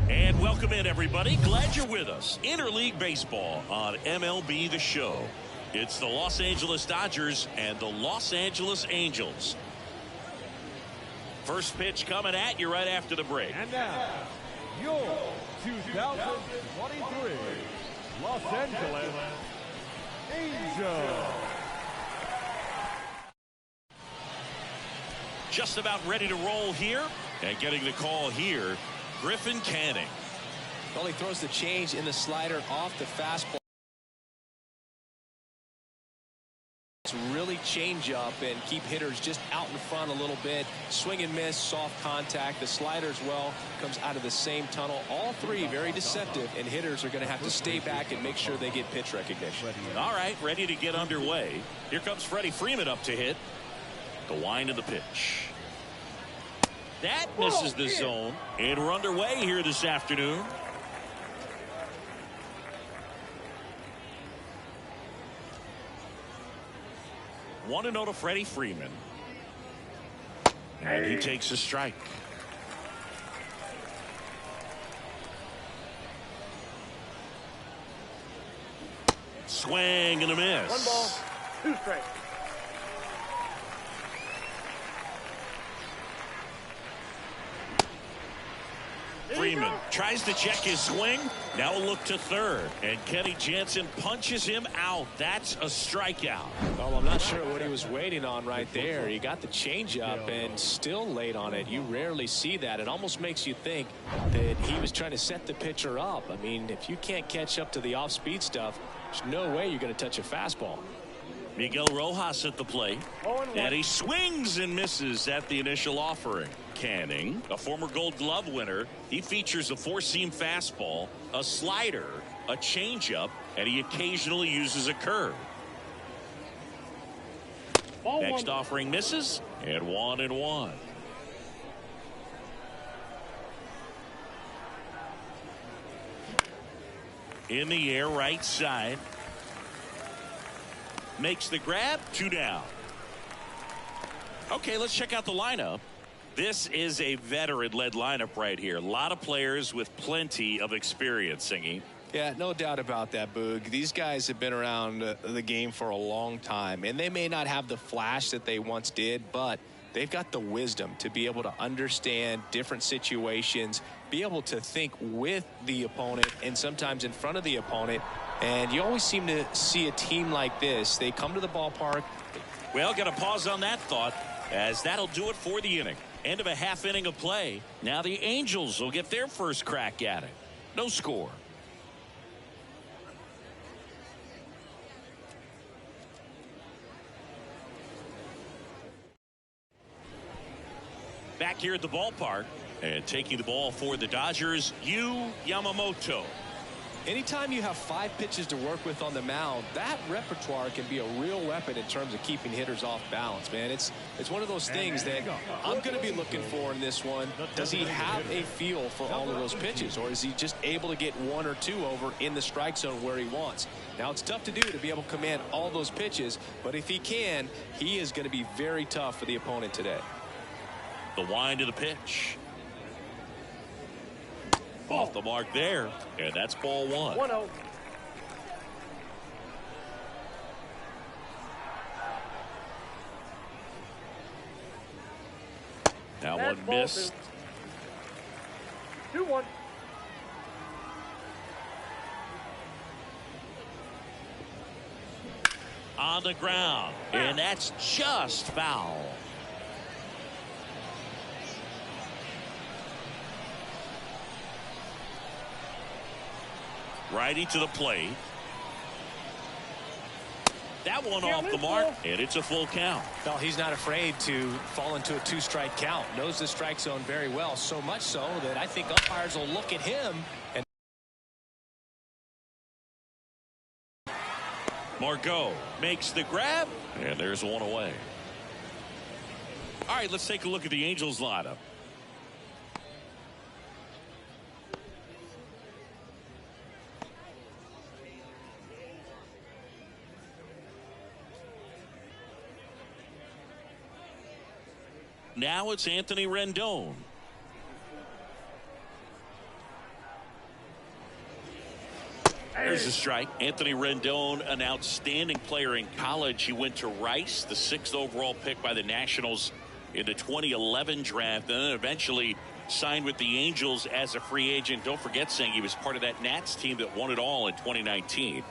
And welcome in, everybody. Glad you're with us. Interleague Baseball on MLB The Show. It's the Los Angeles Dodgers and the Los Angeles Angels. First pitch coming at you right after the break. And now, your 2023 Los Angeles Angels. Just about ready to roll here. And getting the call here, Griffin Canning. Well, he throws the change in the slider off the fastball. It's really change up and keep hitters just out in front a little bit. Swing and miss, soft contact. The slider as well comes out of the same tunnel. All three very deceptive, and hitters are going to have to stay back and make sure they get pitch recognition. All right, ready to get underway. Here comes Freddie Freeman up to hit. The wind of the pitch. That misses the zone, and we're underway here this afternoon. One to 0 to Freddie Freeman. And he takes a strike. Swing and a miss. 1 ball, 2 strikes. Freeman tries to check his swing. Now a look to third. And Kenny Jansen punches him out. That's a strikeout. Well, I'm not sure what he was waiting on right there. He got the changeup and still late on it. You rarely see that. It almost makes you think that he was trying to set the pitcher up. I mean, if you can't catch up to the off-speed stuff, there's no way you're going to touch a fastball. Miguel Rojas at the plate. And he swings and misses at the initial offering. Canning, a former Gold Glove winner, he features a 4-seam fastball, a slider, a changeup, and he occasionally uses a curve. Next offering misses, and 1-1. In the air, right side. Makes the grab, 2 down. Okay, let's check out the lineup. This is a veteran-led lineup right here. A lot of players with plenty of experience, Singy. Yeah, no doubt about that, Boog. These guys have been around the game for a long time, and they may not have the flash that they once did, but they've got the wisdom to be able to understand different situations, be able to think with the opponent and sometimes in front of the opponent. And you always seem to see a team like this. They come to the ballpark. Well, got to pause on that thought, as that'll do it for the inning. End of a half inning of play. Now the Angels will get their first crack at it. No score. Back here at the ballpark, and taking the ball for the Dodgers, Yu Yamamoto. Anytime you have 5 pitches to work with on the mound, that repertoire can be a real weapon in terms of keeping hitters off balance, man. It's one of those things that I'm going to be looking for in this one. Does he have a feel for all of those pitches, or is he just able to get 1 or 2 over in the strike zone where he wants? Now, it's tough to do, to be able to command all those pitches, but if he can, he is going to be very tough for the opponent today. The wind of the pitch. Off the mark there, and that's ball 1. 1-0. Now one missed. 2-1. On the ground, and that's just foul. Righty to the plate. That one off the mark, and it's a full count. Well, he's not afraid to fall into a 2-strike count. Knows the strike zone very well, so much so that I think umpires will look at him. And Margot makes the grab, and there's one away. All right, let's take a look at the Angels lineup. Now it's Anthony Rendon. is a strike. Anthony Rendon, an outstanding player in college. He went to Rice, the 6th overall pick by the Nationals in the 2011 draft, and then eventually signed with the Angels as a free agent. Don't forget, saying he was part of that Nats team that won it all in 2019.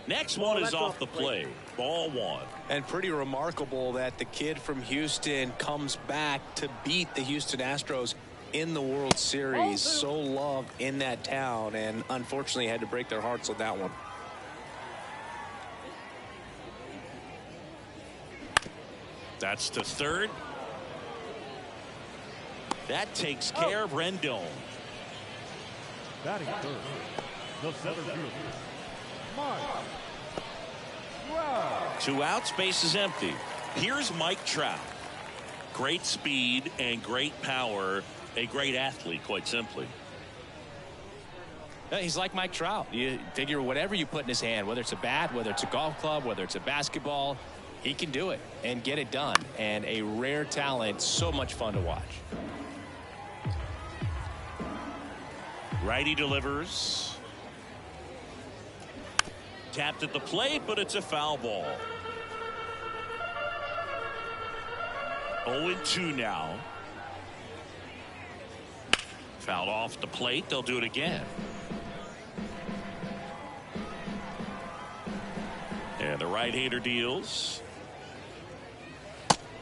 Next one is off the plate. Ball 1. And pretty remarkable that the kid from Houston comes back to beat the Houston Astros in the World Series. So loved in that town, and unfortunately had to break their hearts on that one. That's to third. That takes care of Rendon. Batting third, the center fielder, Mike Trout. 2 outs, base is empty. Here's Mike Trout. Great speed and great power. A great athlete, quite simply. Yeah, he's like Mike Trout. You figure whatever you put in his hand, whether it's a bat, whether it's a golf club, whether it's a basketball, he can do it and get it done. And a rare talent, so much fun to watch. Righty delivers. Tapped at the plate, but it's a foul ball. 0-2 now. Fouled off the plate. They'll do it again. And the right-hander deals.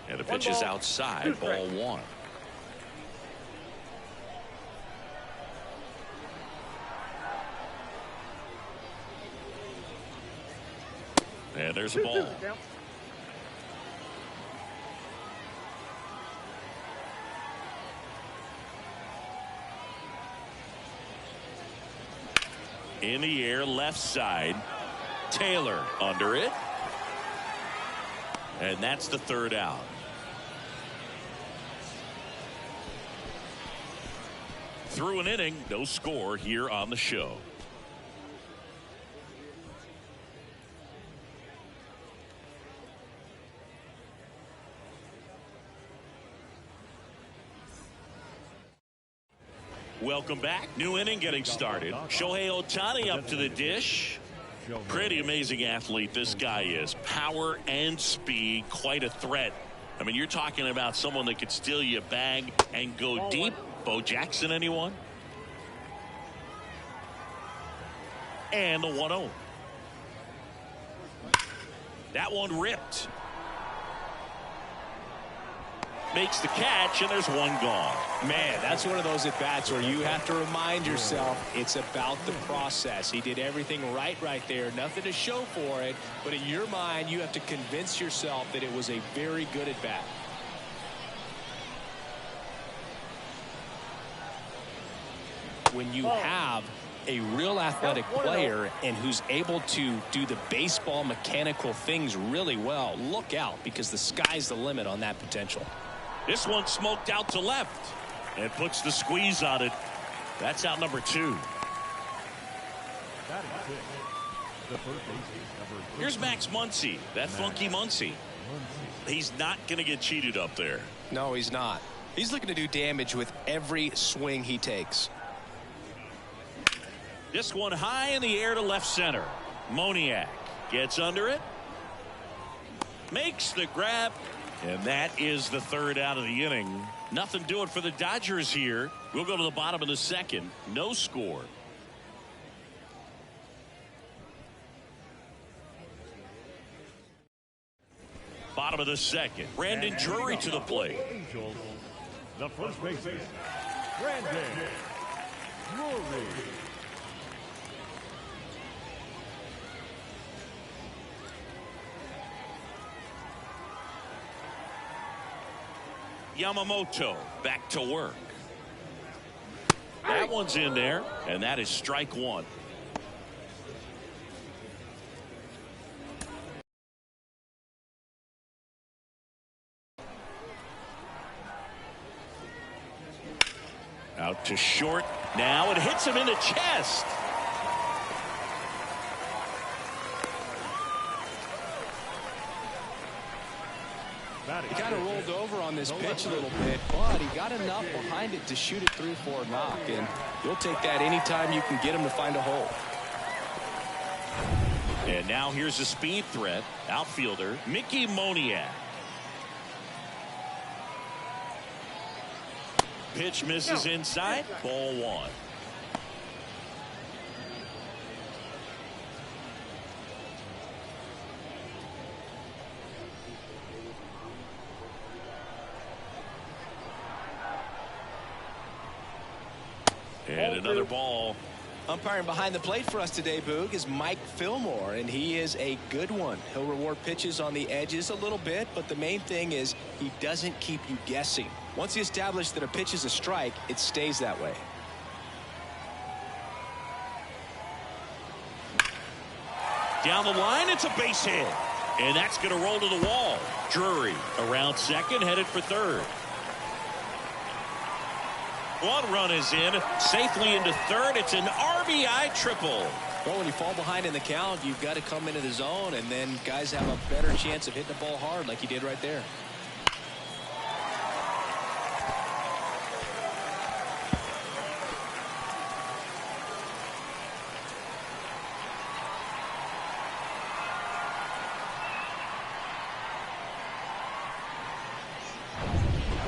And the pitch is outside. Ball 1. And there's a ball. In the air, left side. Taylor under it. And that's the third out. Through an inning, no score here on the show. Welcome back. New inning getting started. Shohei Ohtani up to the dish. Pretty amazing athlete this guy is. Power and speed. Quite a threat. I mean, you're talking about someone that could steal you a bag and go deep. Bo Jackson, anyone? And the 1-0. That one ripped. Makes the catch, and there's one gone. Man, that's one of those at-bats where you have to remind yourself it's about the process. He did everything right there. Nothing to show for it, but in your mind, you have to convince yourself that it was a very good at-bat. When you have a real athletic player and who's able to do the baseball mechanical things really well, look out, because the sky's the limit on that potential. This one smoked out to left and puts the squeeze on it. That's out number 2. Here's Max Muncy, that funky Muncy. He's not going to get cheated up there. No, he's not. He's looking to do damage with every swing he takes. This one high in the air to left center. Moniak gets under it. Makes the grab. And that is the third out of the inning. Nothing doing for the Dodgers here. We'll go to the bottom of the second. No score. Bottom of the second. Brandon Drury to the plate. Angels, the first baseman, Brandon Drury. Yamamoto back to work. That one's in there, and that is strike 1. Out to short. Now it hits him in the chest. He kind of rolled over on on this pitch a little bit, but he got enough behind it to shoot it through for a knock, and you'll take that anytime you can get him to find a hole. And now here's a speed threat, outfielder Mickey Moniak. Pitch misses inside, ball one. And another ball. Umpiring behind the plate for us today, Boog, is Mike Fillmore, and he is a good one. He'll reward pitches on the edges a little bit, but the main thing is he doesn't keep you guessing. Once he established that a pitch is a strike, it stays that way. Down the line, it's a base hit. And that's going to roll to the wall. Drury around second, headed for third. One run is in, safely into third. It's an RBI triple. Well, when you fall behind in the count, you've got to come into the zone, and then guys have a better chance of hitting the ball hard like he did right there.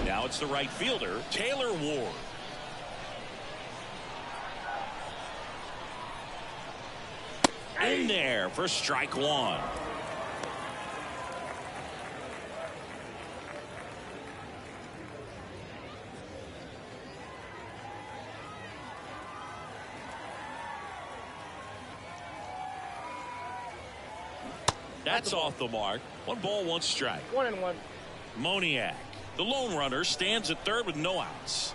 Now it's the right fielder, Taylor Ward. In there for strike one. That's off the mark. 1 ball, 1 strike. 1-1. Moniak, the lone runner, stands at third with no outs.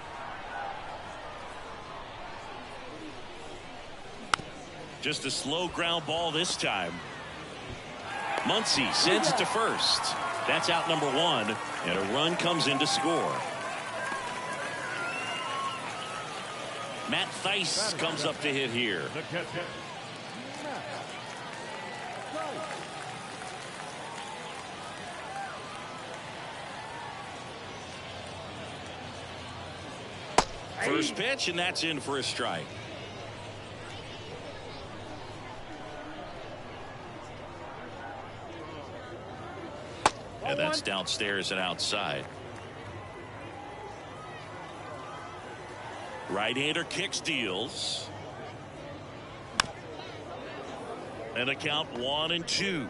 Just a slow ground ball this time. Muncy sends it to first. That's out number 1, and a run comes in to score. Matt Thaiss comes up to hit here. The catcher, First pitch, and that's in for a strike. And that's downstairs and outside. Right-hander kicks, deals. And a count 1-2.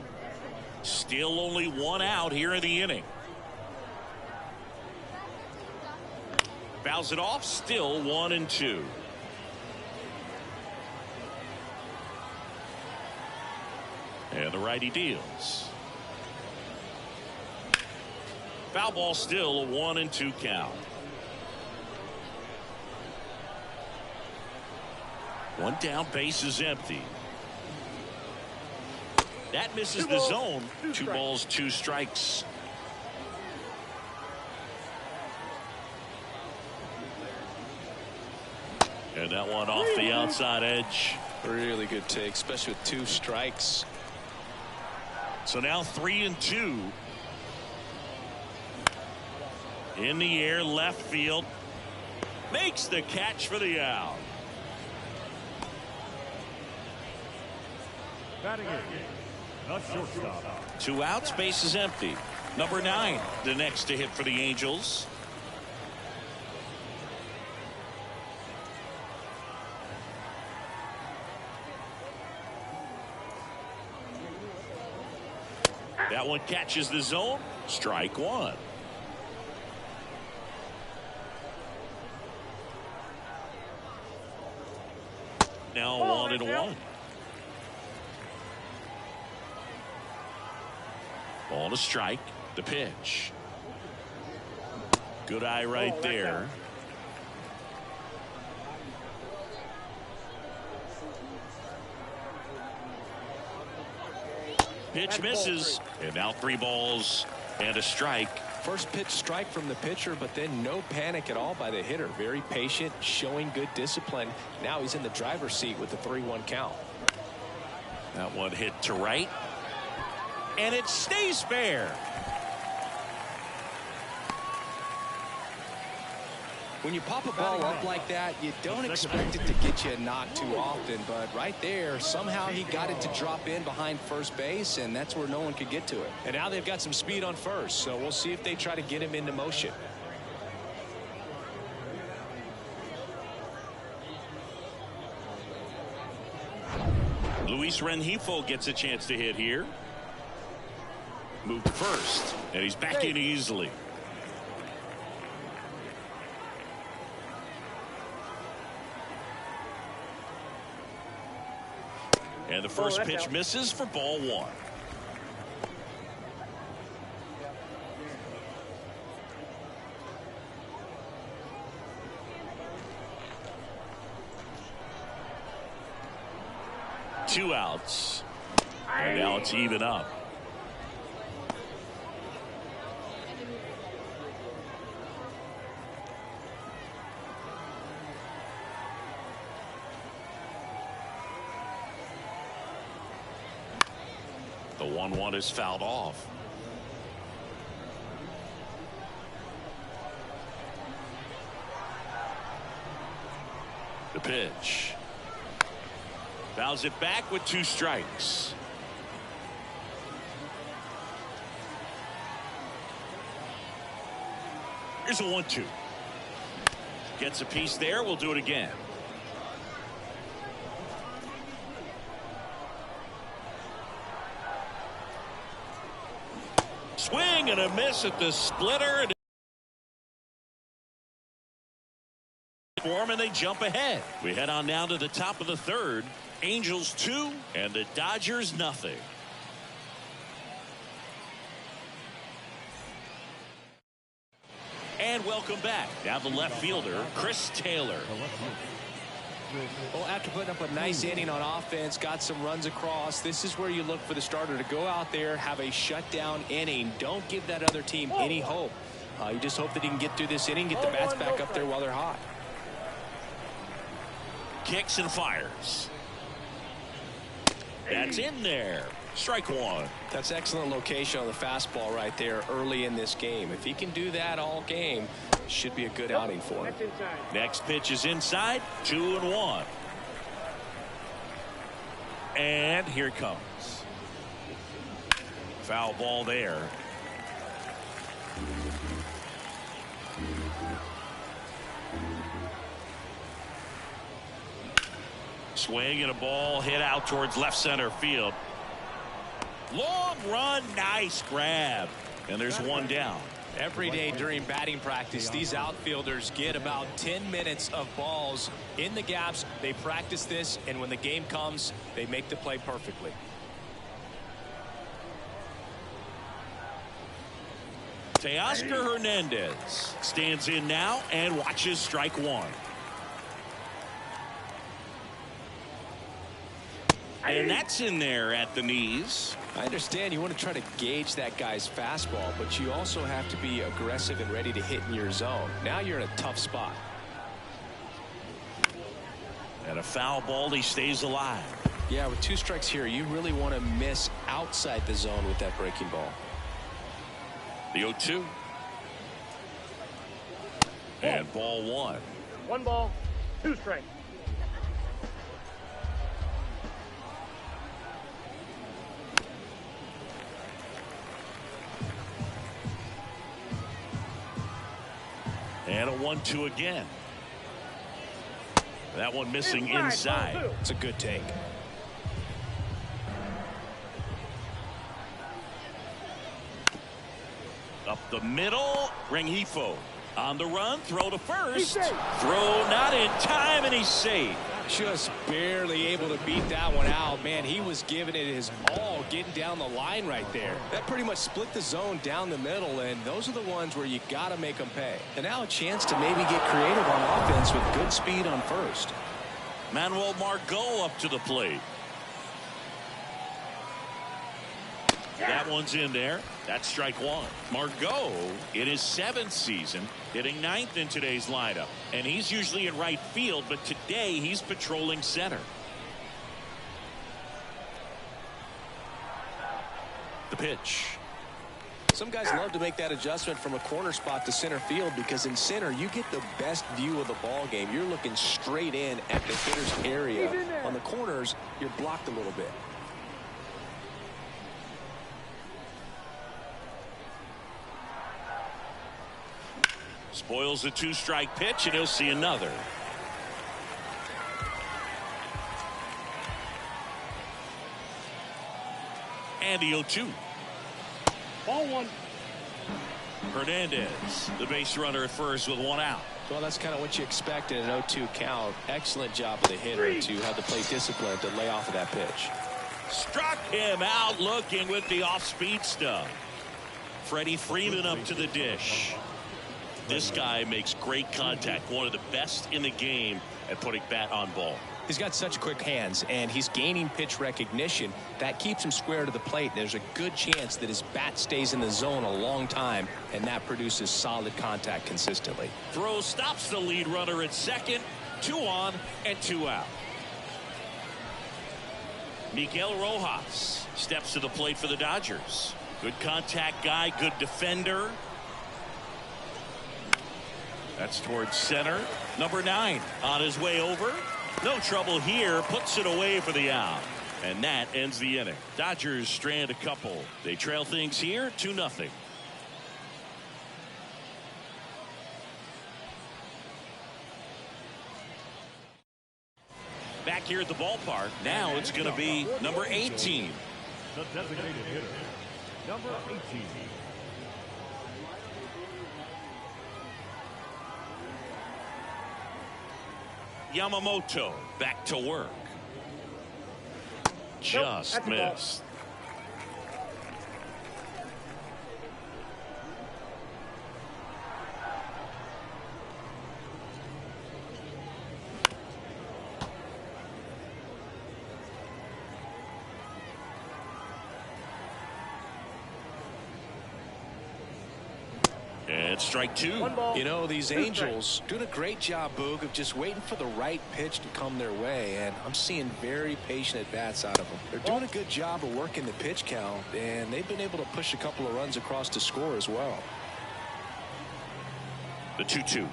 Still only 1 out here in the inning. Fouls it off, still 1-2. And the righty deals. Foul ball, still a 1-2 count. 1 down, base is empty. That misses the zone. 2 balls, 2 strikes. And that one off the outside edge. Really good take, especially with 2 strikes. So now 3-2. In the air, left field. Makes the catch for the out. batting in, the shortstop. 2 outs, base is empty. Number 9, the next to hit for the Angels. That one catches the zone. Strike 1. Now 1-1. Ball to strike. The pitch. Good eye right there. Pitch misses. And now 3 balls and a strike. First pitch strike from the pitcher, but then no panic at all by the hitter. Very patient, showing good discipline. Now he's in the driver's seat with the 3-1 count. That one hit to right. And it stays fair. When you pop a ball up like that, you don't expect it to get you a knock too often, but right there, somehow he got it to drop in behind first base, and that's where no one could get to it. And now they've got some speed on first, so we'll see if they try to get him into motion. Luis Rengifo gets a chance to hit here. Moved to first, and he's back in easily. And the first pitch misses for ball one. Two outs. And now it's even up. The 1-1 is fouled off. The pitch. Fouls it back with 2 strikes. Here's a 1-2. Gets a piece there. We'll do it again. Swing and a miss at the splitter. And they jump ahead. We head on now to the top of the third. Angels 2 and the Dodgers nothing. And welcome back. Now the left fielder, Chris Taylor. Well, after putting up a nice inning on offense, got some runs across, this is where you look for the starter to go out there, have a shutdown inning. Don't give that other team any hope. You just hope that he can get through this inning, get the bats back up there while they're hot. Kicks and fires. That's in there. Strike one. That's excellent location on the fastball right there early in this game. If he can do that all game, should be a good outing for him. Next pitch is inside. 2-1. And here it comes. Foul ball there. Swing and a ball hit out towards left center field. Long run, nice grab. And there's one down. Every day during batting practice, these outfielders get about 10 minutes of balls in the gaps. They practice this, and when the game comes, they make the play perfectly. Teoscar Hernandez stands in now and watches strike one. And that's in there at the knees. I understand you want to try to gauge that guy's fastball, but you also have to be aggressive and ready to hit in your zone. Now you're in a tough spot. And a foul ball, he stays alive. Yeah, with 2 strikes here, you really want to miss outside the zone with that breaking ball. The 0-2. And ball one. 1 ball, 2 strikes. And a 1-2 again. That one missing inside. It's a good take. Up the middle, Rengifo on the run, throw to first. Throw not in time, and he's safe. Just barely able to beat that one out. Man, he was giving it his all, getting down the line right there. That pretty much split the zone down the middle, and those are the ones where you got to make them pay. And now a chance to maybe get creative on offense with good speed on first. Manuel Margot up to the plate. That one's in there. That's strike one. Margot in his 7th season, hitting 9th in today's lineup. And he's usually in right field, but today he's patrolling center. The pitch. Some guys love to make that adjustment from a corner spot to center field because in center you get the best view of the ball game. You're looking straight in at the hitter's area. On the corners, you're blocked a little bit. Spoils the 2-strike pitch, and he'll see another. And the 0-2. Ball one. Hernandez, the base runner at first with 1 out. Well, that's kind of what you expect in an 0-2 count. Excellent job of the hitter to have the plate discipline to lay off of that pitch. Struck him out looking with the off-speed stuff. Freddie Freeman up to the dish. This guy makes great contact. One of the best in the game at putting bat on ball. He's got such quick hands, and he's gaining pitch recognition. That keeps him square to the plate. There's a good chance that his bat stays in the zone a long time, and that produces solid contact consistently. Throw stops the lead runner at second. 2 on and 2 out. Miguel Rojas steps to the plate for the Dodgers. Good contact guy, good defender. That's towards center. Number 9 on his way over. No trouble here. Puts it away for the out. And that ends the inning. Dodgers strand a couple. They trail things here 2-0. Back here at the ballpark. Now it's going to be number 18. The designated hitter, number 18. Yamamoto back to work. Just missed. And strike 2. You know, these Angels doing a great job, Boog, of just waiting for the right pitch to come their way, and I'm seeing very patient at-bats out of them. They're doing a good job of working the pitch count, and they've been able to push a couple of runs across to score as well. The 2-2.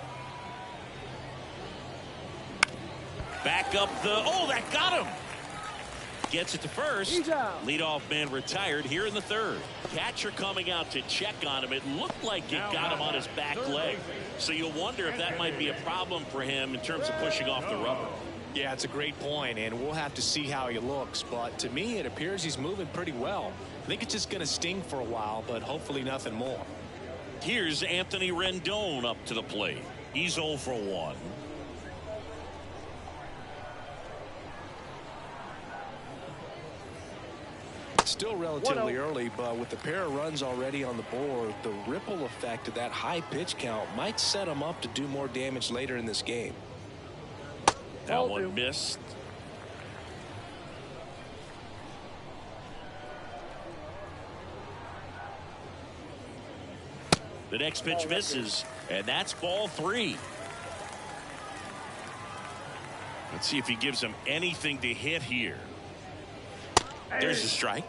Back up the... Oh, that got him! Gets it to first. Leadoff man retired here in the 3rd. Catcher coming out to check on him. It looked like it got him on his back leg. So you wonder if that might be a problem for him in terms of pushing off the rubber. Yeah, it's a great point, and we'll have to see how he looks. But to me, it appears he's moving pretty well. I think it's just going to sting for a while, but hopefully nothing more. Here's Anthony Rendon up to the plate. He's 0 for 1. Still relatively early, but with the pair of runs already on the board, the ripple effect of that high pitch count might set him up to do more damage later in this game. That one missed. The next pitch misses, and that's ball 3. Let's see if he gives him anything to hit here. There's the strike.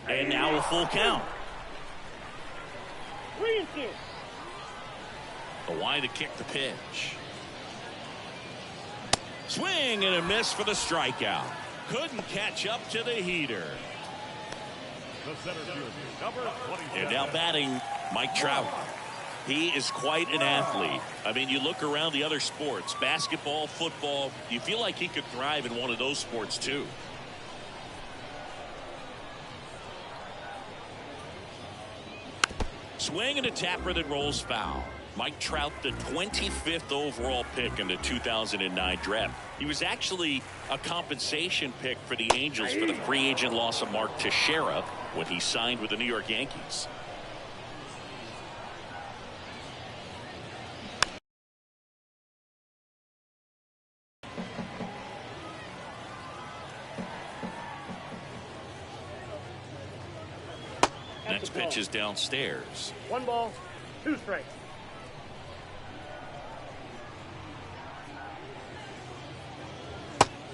And now a full count. The wide to kick the pitch. Swing and a miss for the strikeout. Couldn't catch up to the heater. The center fielder, number 27. And now batting, Mike Trout. He is quite an athlete. I mean, you look around the other sports, basketball, football, you feel like he could thrive in one of those sports too. Swing and a tapper that rolls foul. Mike Trout, the 25th overall pick in the 2009 draft. He was actually a compensation pick for the Angels for the free agent loss of Mark Teixeira when he signed with the New York Yankees. Next pitch is downstairs. 1 ball, 2 strikes.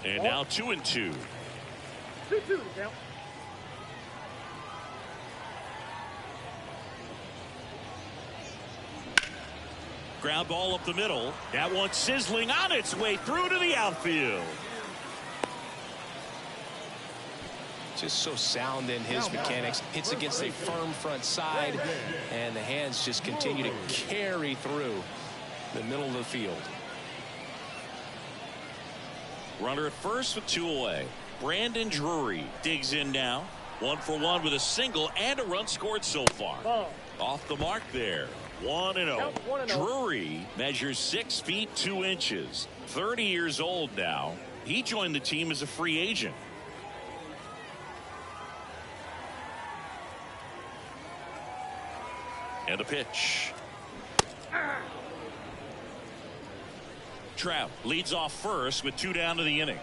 And now 2-2. 2-2 to count. Ground ball up the middle. That one sizzling on its way through to the outfield. Just so sound in his mechanics. Hits against a firm front side, and the hands just continue to carry through the middle of the field. Runner at first with 2 away. Brandon Drury digs in now. 1 for 1 with a single and a run scored so far. Off the mark there. 1-0. Drury measures 6 feet 2 inches. 30 years old now. He joined the team as a free agent. And a pitch. Trout leads off first with 2 down to the inning.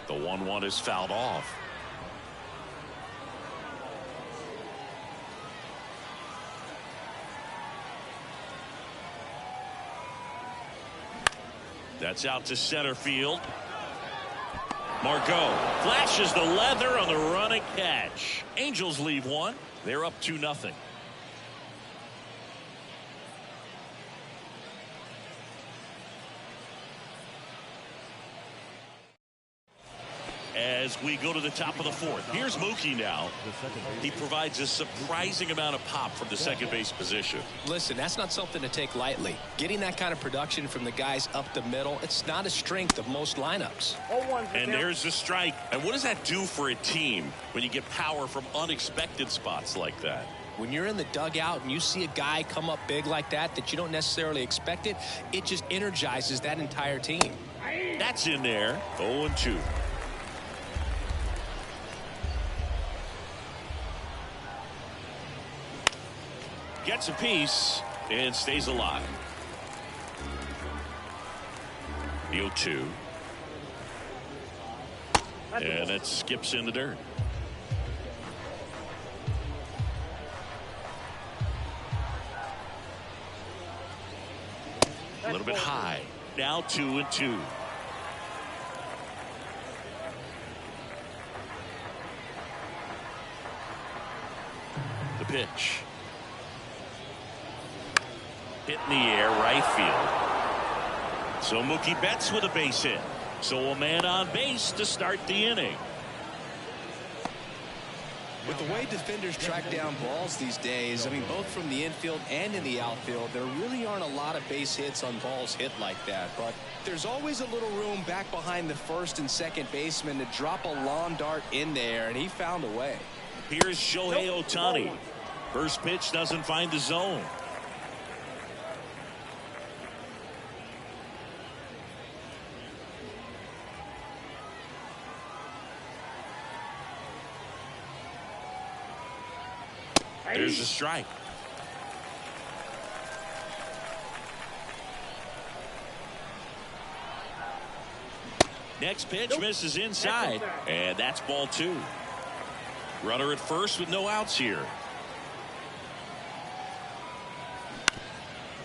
The 1-1 is fouled off. That's out to center field. Margot flashes the leather on the run and catch. Angels leave 1. They're up 2-0. As we go to the top of the 4th, here's Mookie now. He provides a surprising amount of pop from the second base position. Listen, that's not something to take lightly. Getting that kind of production from the guys up the middle, it's not a strength of most lineups. And there's the strike. And what does that do for a team when you get power from unexpected spots like that? When you're in the dugout and you see a guy come up big like that you don't necessarily expect it, it just energizes that entire team. That's in there. 0-2. Gets a piece and stays alive. The 0-2. And it skips in the dirt. A little bit high. Now 2-2. The pitch. Hit in the air, right field. So Mookie Betts with a base hit. So a man on base to start the inning. With the way defenders track down balls these days, I mean, both from the infield and in the outfield, there really aren't a lot of base hits on balls hit like that. But there's always a little room back behind the first and second baseman to drop a lawn dart in there, and he found a way. Here's Shohei Ohtani. First pitch doesn't find the zone. There's a strike. Next pitch misses inside, and that's ball 2. Runner at first with no outs here.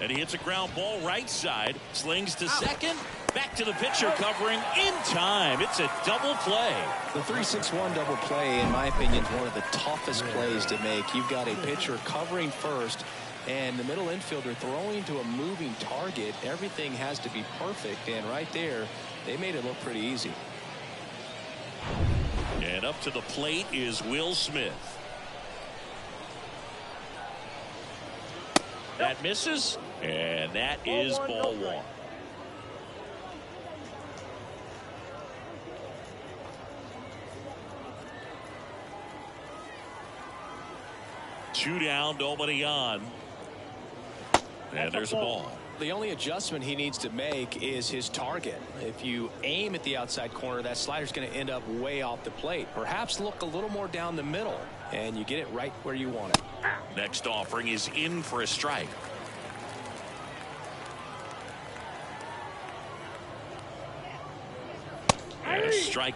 And he hits a ground ball right side, slings to second, back to the pitcher covering in time. It's a double play. The 3-6-1 double play, in my opinion, is one of the toughest plays to make. You've got a pitcher covering first and the middle infielder throwing to a moving target. Everything has to be perfect, and right there they made it look pretty easy. And up to the plate is Will Smith. That misses, and that is ball 1. Two down, nobody on. And there's a ball. The only adjustment he needs to make is his target. If you aim at the outside corner, that slider's going to end up way off the plate. Perhaps look a little more down the middle, and you get it right where you want it. Next offering is in for a strike. And a strike.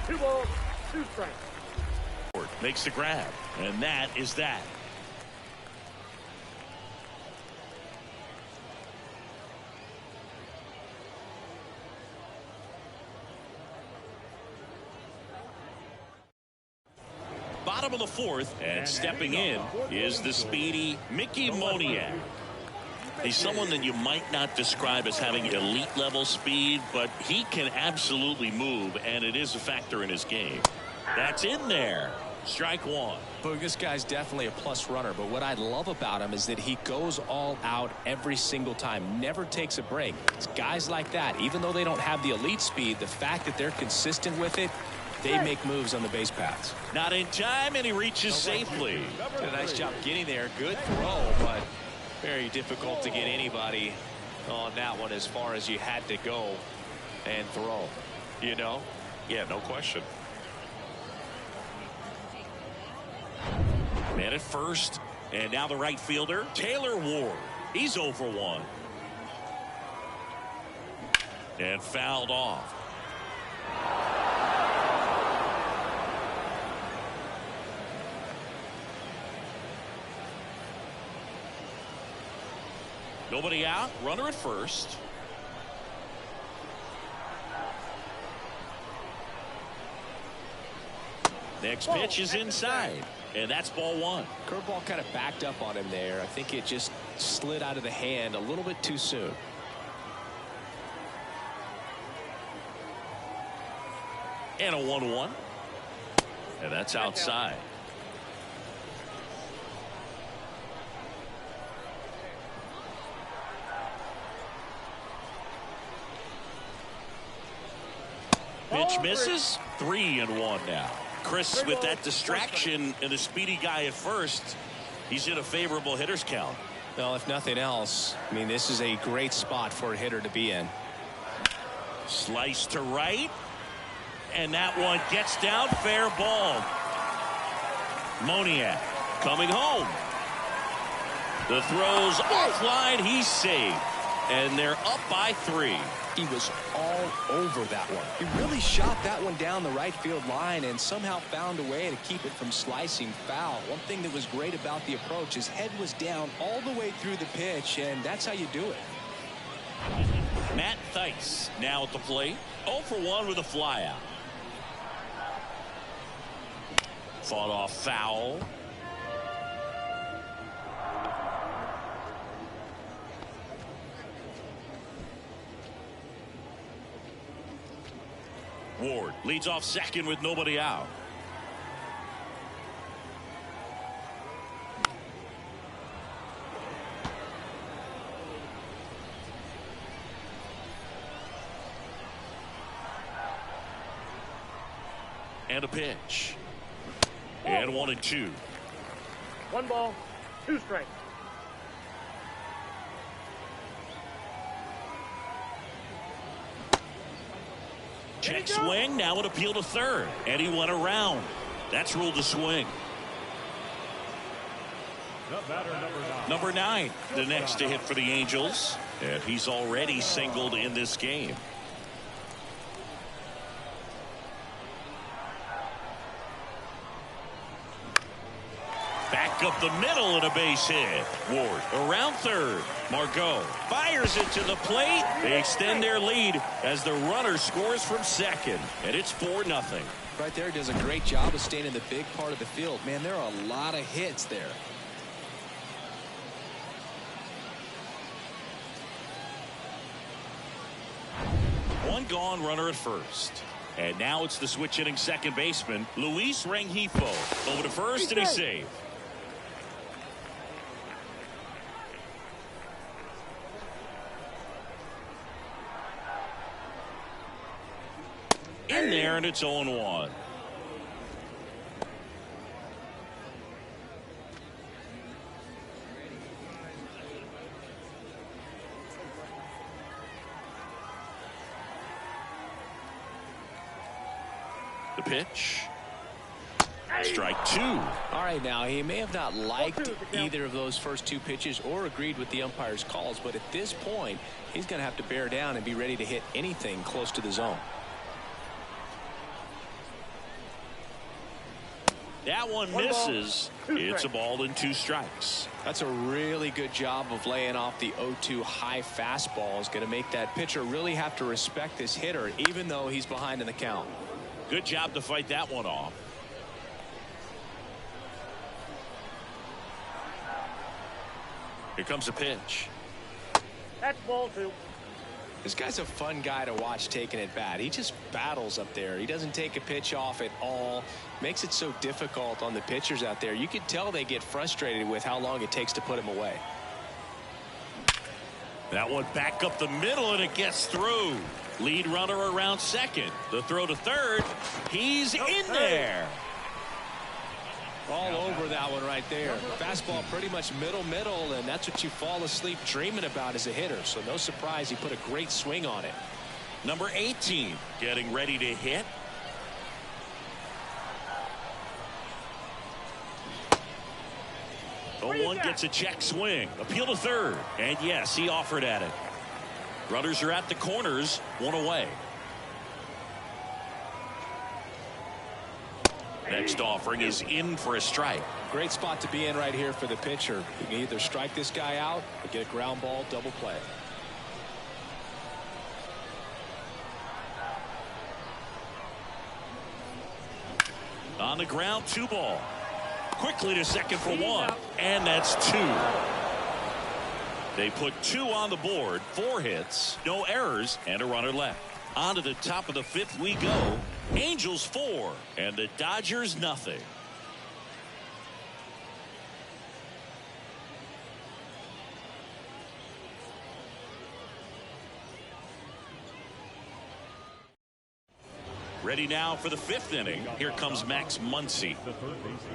2 balls, 2 strikes. Makes the grab, and that is that. bottom of the fourth, and stepping in is the speedy Mickey Moniak. He's someone that you might not describe as having elite level speed, but he can absolutely move, and it is a factor in his game. That's in there. Strike one. But this guy's definitely a plus runner, but what I love about him is that he goes all out every single time, never takes a break. It's guys like that, even though they don't have the elite speed, the fact that they're consistent with it, they make moves on the base paths. Not in time, and he reaches safely. Did a nice job getting there. Good throw, but very difficult to get anybody on that one as far as you had to go and throw. You know? Yeah, no question. Man at first, and now the right fielder, Taylor Ward. He's 0 for 1. And fouled off. Nobody out, runner at first. Next pitch is inside, and that's ball one. Curveball kind of backed up on him there. I think it just slid out of the hand a little bit too soon. And a 1-1. And that's outside. Pitch misses. 3-1 now. Chris, with that distraction and the speedy guy at first, he's in a favorable hitter's count. Well, if nothing else, I mean, this is a great spot for a hitter to be in. Slice to right. And that one gets down. Fair ball. Moniak coming home. The throw's offline. He's saved. And they're up by 3. He was all over that one. He really shot that one down the right field line and somehow found a way to keep it from slicing foul. One thing that was great about the approach, his head was down all the way through the pitch, and that's how you do it. Matt Thaiss now at the plate. 0 for 1 with a flyout. Fought off foul. Ward leads off second with nobody out. And a pitch. And 1-2. 1 ball, 2 strikes. Check swing. Now an appeal to third. And he went around. That's ruled a swing. Number 9, the next to hit for the Angels. And he's already singled in this game. Back up the middle and a base hit. Ward around third. Margot fires it to the plate. They extend their lead as the runner scores from second. And it's 4-0. Right there, does a great job of staying in the big part of the field. Man, there are a lot of hits there. One gone, runner at first. And now it's the switch hitting second baseman, Luis Rengifo. Over to first, and he's saved. In there, and it's 0-1. The pitch. Strike 2. All right, now he may have not liked either of those first 2 pitches or agreed with the umpire's calls, but at this point, he's going to have to bear down and be ready to hit anything close to the zone. That one misses. It's a ball and 2 strikes. That's a really good job of laying off the 0-2 high fastball. Is going to make that pitcher really have to respect this hitter, even though he's behind in the count. Good job to fight that one off. Here comes a pitch. That's ball 2. This guy's a fun guy to watch taking at bat. He just battles up there. He doesn't take a pitch off at all. Makes it so difficult on the pitchers out there. You can tell they get frustrated with how long it takes to put him away. That one back up the middle, and it gets through. Lead runner around second. The throw to third. He's in there. All over that one right there. Fastball pretty much middle, and that's what you fall asleep dreaming about as a hitter. So no surprise he put a great swing on it. Number 18 getting ready to hit. The one gets a check swing. Appeal to third. And yes, he offered at it. Runners are at the corners. One away. Next offering is in for a strike. Great spot to be in right here for the pitcher. You can either strike this guy out or get a ground ball double play. On the ground, 2 ball. Quickly to second for 1. And that's 2. They put 2 on the board, 4 hits, no errors, and a runner left. On to the top of the 5th we go. Angels 4 and the Dodgers nothing. Ready now for the 5th inning. Here comes Max Muncy.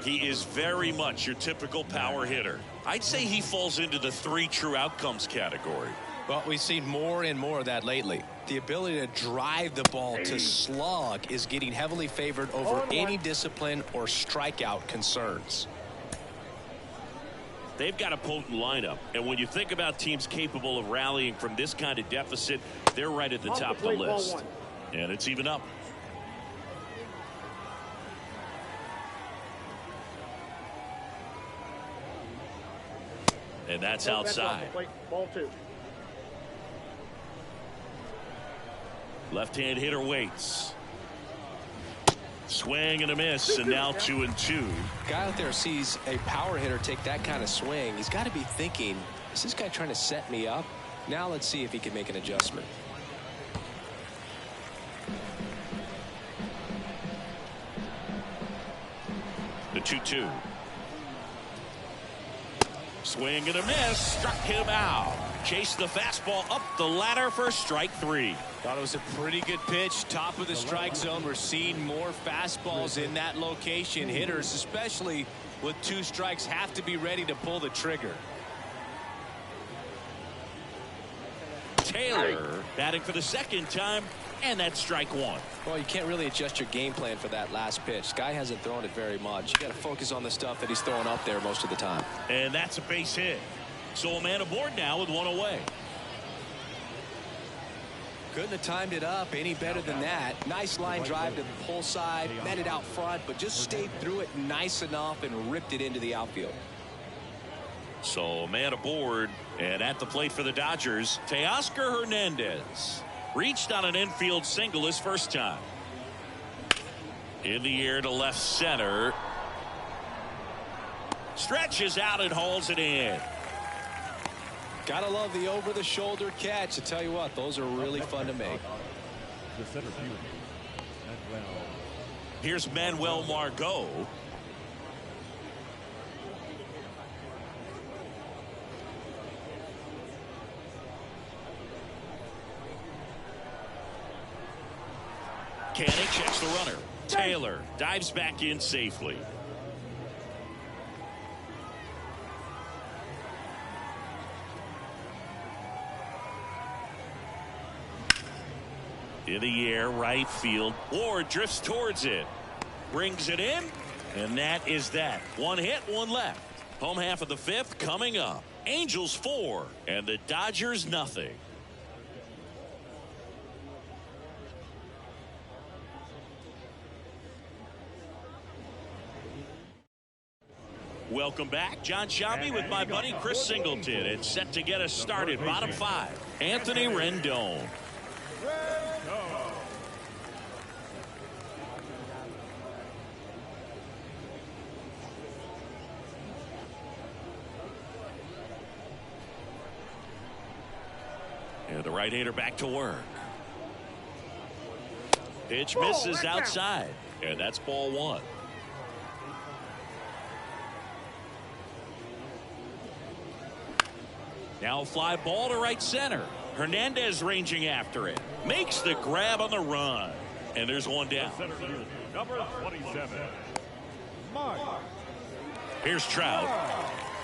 He is very much your typical power hitter. I'd say he falls into the 3 true outcomes category. Well, we've seen more and more of that lately. The ability to drive the ball to slug is getting heavily favored over any discipline or strikeout concerns. They've got a potent lineup, and when you think about teams capable of rallying from this kind of deficit, they're right at the top of the list. And it's even up. And that's outside. Ball 2. Left-hand hitter waits. Swing and a miss, and now 2-2. Guy out there sees a power hitter take that kind of swing. He's got to be thinking, is this guy trying to set me up? Now let's see if he can make an adjustment. The 2-2. Swing and a miss. Struck him out. Chased the fastball up the ladder for strike 3. Thought it was a pretty good pitch. Top of the strike zone. We're seeing more fastballs in that location. Hitters, especially with 2 strikes, have to be ready to pull the trigger. Taylor batting for the 2nd time, and that's strike 1. Well, you can't really adjust your game plan for that last pitch. Guy hasn't thrown it very much. You got to focus on the stuff that he's throwing up there most of the time. And that's a base hit. So a man aboard now with 1 away. Couldn't have timed it up any better than that. Nice line drive to the pull side, met it out front, but just stayed through it nice enough and ripped it into the outfield. So a man aboard, and at the plate for the Dodgers, Teoscar Hernandez. Reached on an infield single his first time. In the air to left center. Stretches out and hauls it in. Gotta love the over-the-shoulder catch. I tell you what, those are really fun to make. The center field. Here's Manuel Margot. Canning checks the runner. Taylor dives back in safely. In the air, right field. Ward drifts towards it. Brings it in. And that is that. 1 hit, 1 left. Home half of the 5th coming up. Angels 4 and the Dodgers nothing. Welcome back. John Shelby with my buddy Chris Singleton. It's set to get us started. Bottom 5. Anthony Rendon. right-hander back to work. Pitch misses outside, and that's ball one. Now a fly ball to right center. Hernandez ranging after it. Makes the grab on the run. And there's one down. Number 27. Mark. Here's Trout.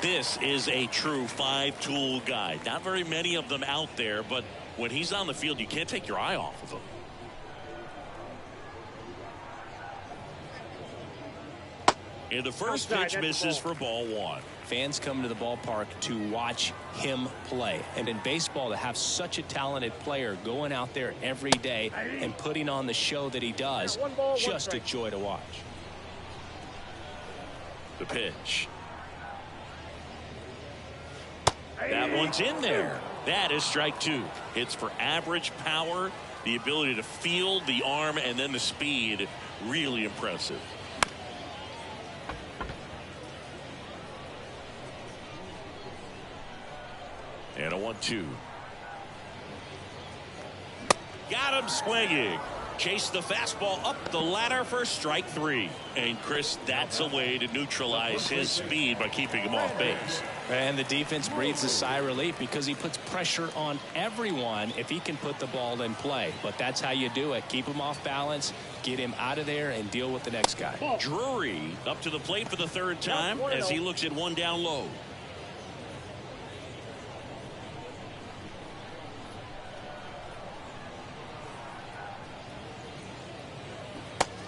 This is a true five-tool guy. Not very many of them out there, but when he's on the field, you can't take your eye off of him. And the first pitch misses for ball one. Fans come to the ballpark to watch him play. And in baseball, to have such a talented player going out there every day and putting on the show that he does, just a joy to watch. The pitch. That one's in there. That is strike two. Hits for average power, the ability to field the arm, and then the speed. Really impressive. And a 1-2. Got him swinging. Chase the fastball up the ladder for strike three. And Chris, that's a way to neutralize his speed by keeping him off base. And the defense breathes a sigh of relief because he puts pressure on everyone if he can put the ball in play. But that's how you do it. Keep him off balance, get him out of there, and deal with the next guy. Drury up to the plate for the third time as he looks at one down low.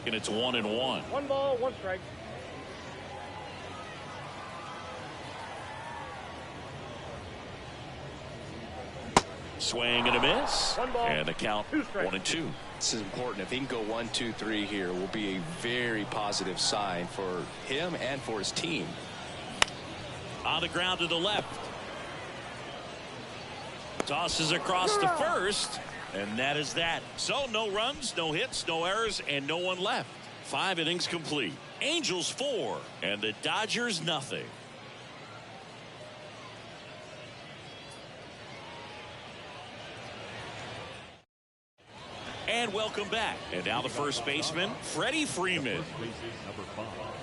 And it's 1-1. 1 ball, 1 strike. Swing and a miss. 1 ball, and the count 1-2. This is important. If he can go 1-2-3 here, will be a very positive sign for him and for his team. On the ground to the left. Tosses across to first. And that is that. So no runs, no hits, no errors, and no one left. 5 innings complete. Angels 4 and the Dodgers nothing. And welcome back. And now the first baseman, Freddie Freeman.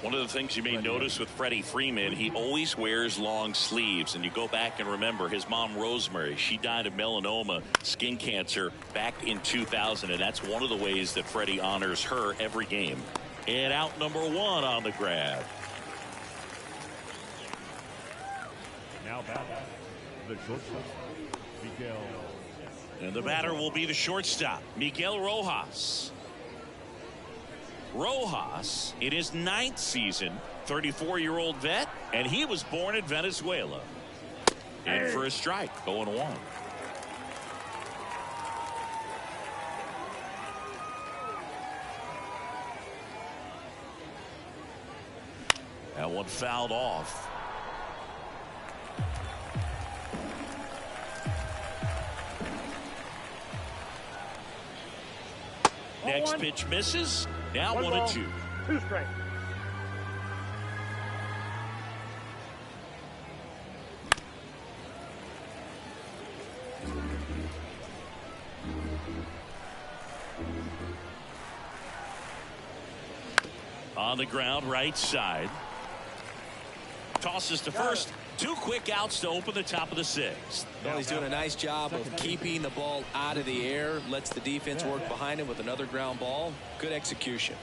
One of the things you may notice with Freddie Freeman, he always wears long sleeves. And you go back and remember his mom, Rosemary, she died of melanoma, skin cancer, back in 2000. And that's one of the ways that Freddie honors her every game. And out number 1 on the grab. Now back, the shortstop, Miguel. And the batter will be the shortstop, Miguel Rojas. Rojas, in his 9th season, 34-year-old vet, and he was born in Venezuela. In for a strike, 0-1. That one fouled off. Next pitch misses. Now 1-2. 2 strikes. On the ground, right side. Tosses to first. 2 quick outs to open the top of the 6th. Well, he's doing a nice job of keeping the ball out of the air. Lets the defense work behind him with another ground ball. Good execution.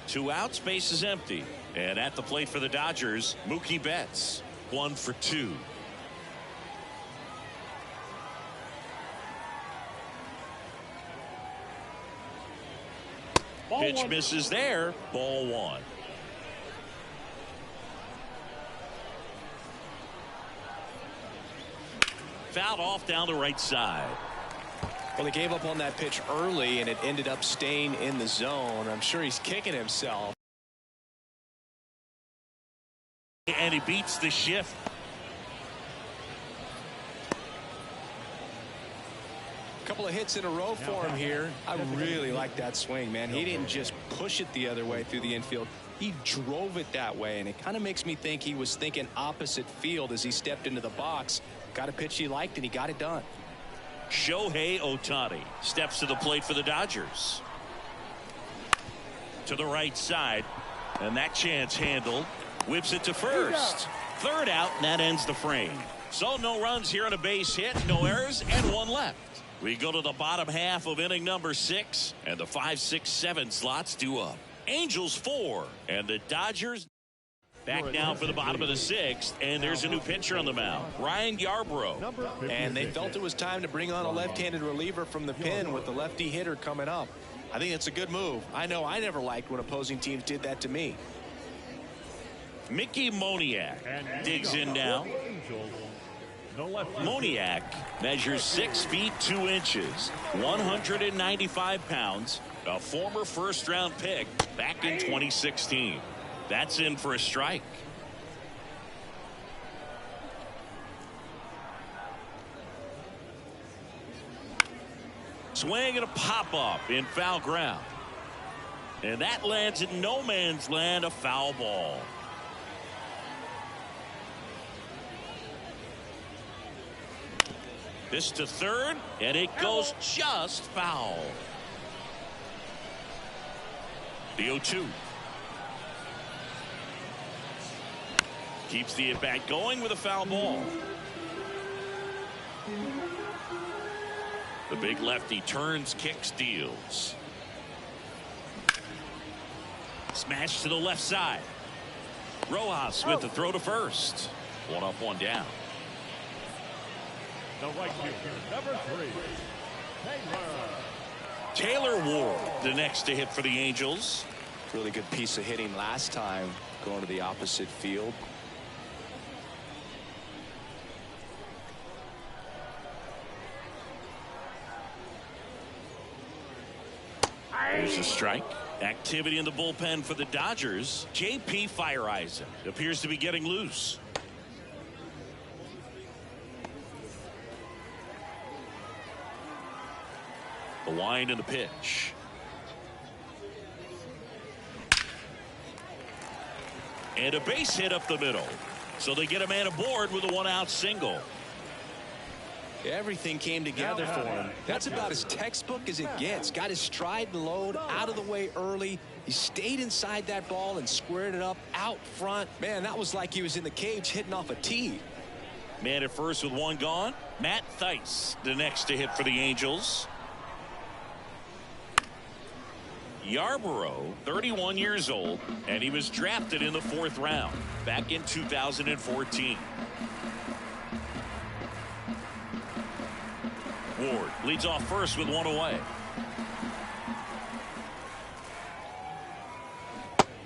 2 outs, base is empty. And at the plate for the Dodgers, Mookie Betts. 1 for 2. Pitch misses there. Ball 1. Fouled off down the right side. Well, he gave up on that pitch early, and it ended up staying in the zone. I'm sure he's kicking himself. And he beats the shift. A couple of hits in a row for him here. I really like that swing, man. He didn't just push it the other way through the infield. He drove it that way, and it kind of makes me think he was thinking opposite field as he stepped into the box. Got a pitch he liked, and he got it done. Shohei Ohtani steps to the plate for the Dodgers. To the right side, and that chance handled. Whips it to first. Third out, and that ends the frame. So no runs here on a base hit, no errors, and one left. We go to the bottom half of inning number 6, and the 5, 6, 7 slots due up. Angels 4, and the Dodgers back now for the bottom of the 6th, and there's a new pitcher on the mound, Ryan Yarbrough. And they felt it was time to bring on a left-handed reliever from the pen with the lefty hitter coming up. I think it's a good move. I know I never liked when opposing teams did that to me. Mickey Moniak digs in now. Moniak measures 6 feet 2 inches, 195 pounds, a former first-round pick back in 2016. That's in for a strike. Swing and a pop-up in foul ground. And that lands in no man's land, a foul ball. This to third, and it goes just foul. The 0-2. Keeps the at-bat going with a foul ball. The big lefty turns, kicks, deals. Smash to the left side. Rojas with the throw to first. 1 up, 1 down. The right fielder, number 3, Taylor Ward, the next to hit for the Angels. Really good piece of hitting last time, going to the opposite field. There's a strike. Activity in the bullpen for the Dodgers. J.P. Fireeisen appears to be getting loose. The wind and the pitch. And a base hit up the middle. So they get a man aboard with a 1-out single. Everything came together for him. That's about as textbook as it gets. Got his stride and load out of the way early. He stayed inside that ball and squared it up out front. Man, that was like he was in the cage hitting off a tee. Man at first with 1 gone. Matt Thaiss, the next to hit for the Angels. Yarbrough, 31 years old, and he was drafted in the 4th round back in 2014. Ward leads off first with 1 away.